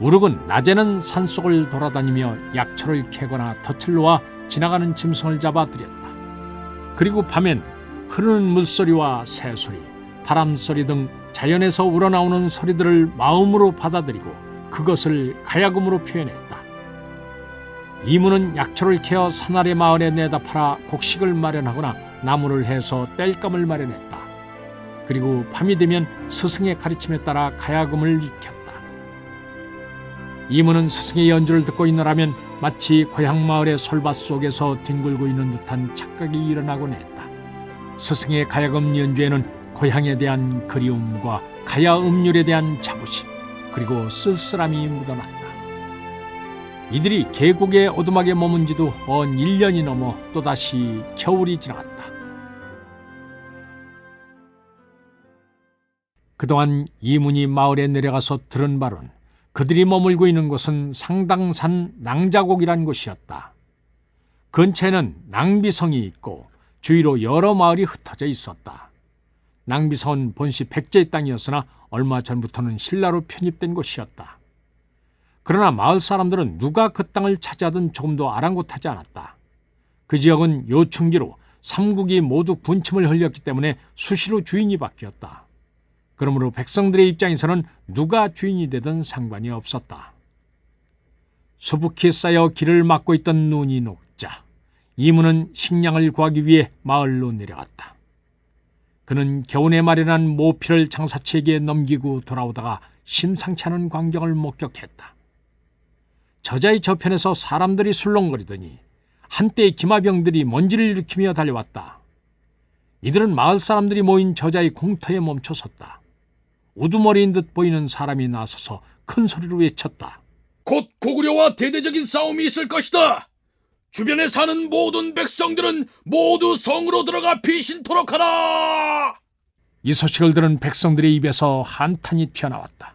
우룩은 낮에는 산속을 돌아다니며 약초를 캐거나 덫을 놓아 지나가는 짐승을 잡아들였다. 그리고 밤엔 흐르는 물소리와 새소리, 바람소리 등 자연에서 우러나오는 소리들을 마음으로 받아들이고 그것을 가야금으로 표현했다. 이문은 약초를 캐어 산아래 마을에 내다 팔아 곡식을 마련하거나 나무를 해서 땔감을 마련했다. 그리고 밤이 되면 스승의 가르침에 따라 가야금을 익혔다. 이문은 스승의 연주를 듣고 있노라면 마치 고향 마을의 솔밭 속에서 뒹굴고 있는 듯한 착각이 일어나곤 했다. 스승의 가야금 연주에는 고향에 대한 그리움과 가야 음률에 대한 자부심, 그리고 쓸쓸함이 묻어났다. 이들이 계곡의 오두막에 머문 지도 언 1년이 넘어 또다시 겨울이 지나갔다. 그동안 이문이 마을에 내려가서 들은 바로는 그들이 머물고 있는 곳은 상당산 낭자곡이란 곳이었다. 근처에는 낭비성이 있고 주위로 여러 마을이 흩어져 있었다. 낭비성은 본시 백제의 땅이었으나 얼마 전부터는 신라로 편입된 곳이었다. 그러나 마을 사람들은 누가 그 땅을 차지하든 조금도 아랑곳하지 않았다. 그 지역은 요충지로 삼국이 모두 군침을 흘렸기 때문에 수시로 주인이 바뀌었다. 그러므로 백성들의 입장에서는 누가 주인이 되든 상관이 없었다. 수북히 쌓여 길을 막고 있던 눈이 녹자 이문은 식량을 구하기 위해 마을로 내려갔다. 그는 겨우내 마련한 모피를 장사치에게 넘기고 돌아오다가 심상치 않은 광경을 목격했다. 저자의 저편에서 사람들이 술렁거리더니 한때의 기마병들이 먼지를 일으키며 달려왔다. 이들은 마을 사람들이 모인 저자의 공터에 멈춰섰다. 우두머리인 듯 보이는 사람이 나서서 큰 소리로 외쳤다. 곧 고구려와 대대적인 싸움이 있을 것이다. 주변에 사는 모든 백성들은 모두 성으로 들어가 피신토록 하라. 이 소식을 들은 백성들의 입에서 한탄이 튀어나왔다.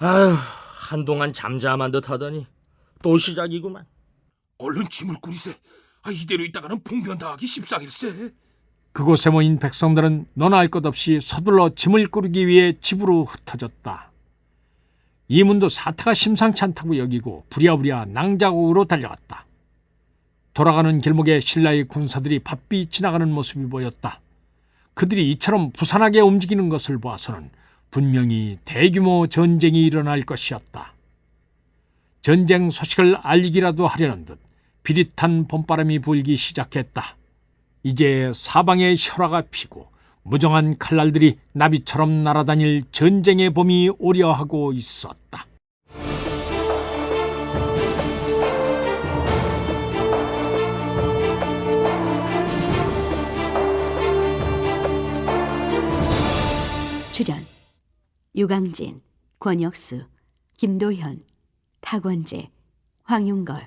아휴, 한동안 잠잠한 듯 하더니 또 시작이구만. 얼른 짐을 꾸리세. 이대로 있다가는 봉변당하기 십상일세. 그곳에 모인 백성들은 너나 할 것 없이 서둘러 짐을 꾸리기 위해 집으로 흩어졌다. 이문도 사태가 심상치 않다고 여기고 부랴부랴 낭자곡으로 달려갔다. 돌아가는 길목에 신라의 군사들이 바삐 지나가는 모습이 보였다. 그들이 이처럼 부산하게 움직이는 것을 보아서는 분명히 대규모 전쟁이 일어날 것이었다. 전쟁 소식을 알리기라도 하려는 듯 비릿한 봄바람이 불기 시작했다. 이제 사방에 혈화가 피고 무정한 칼날들이 나비처럼 날아다닐 전쟁의 봄이 오려 하고 있었다. 출연 유강진, 권혁수, 김도현, 탁원재, 황윤걸,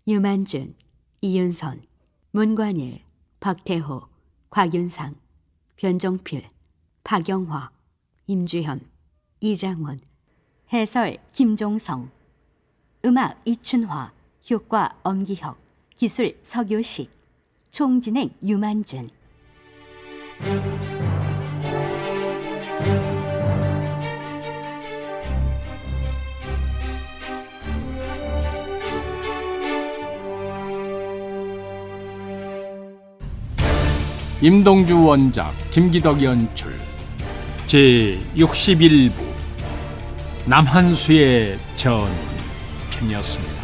유만준, 이윤선, 문관일, 박태호, 곽윤상, 변종필, 박영화, 임주현, 이장원. 해설 김종성. 음악 이춘화. 효과 엄기혁. 기술 서교식. 총진행 유만준. 임동주 원작, 김기덕 연출, 제61부 남한수의 전편이었습니다.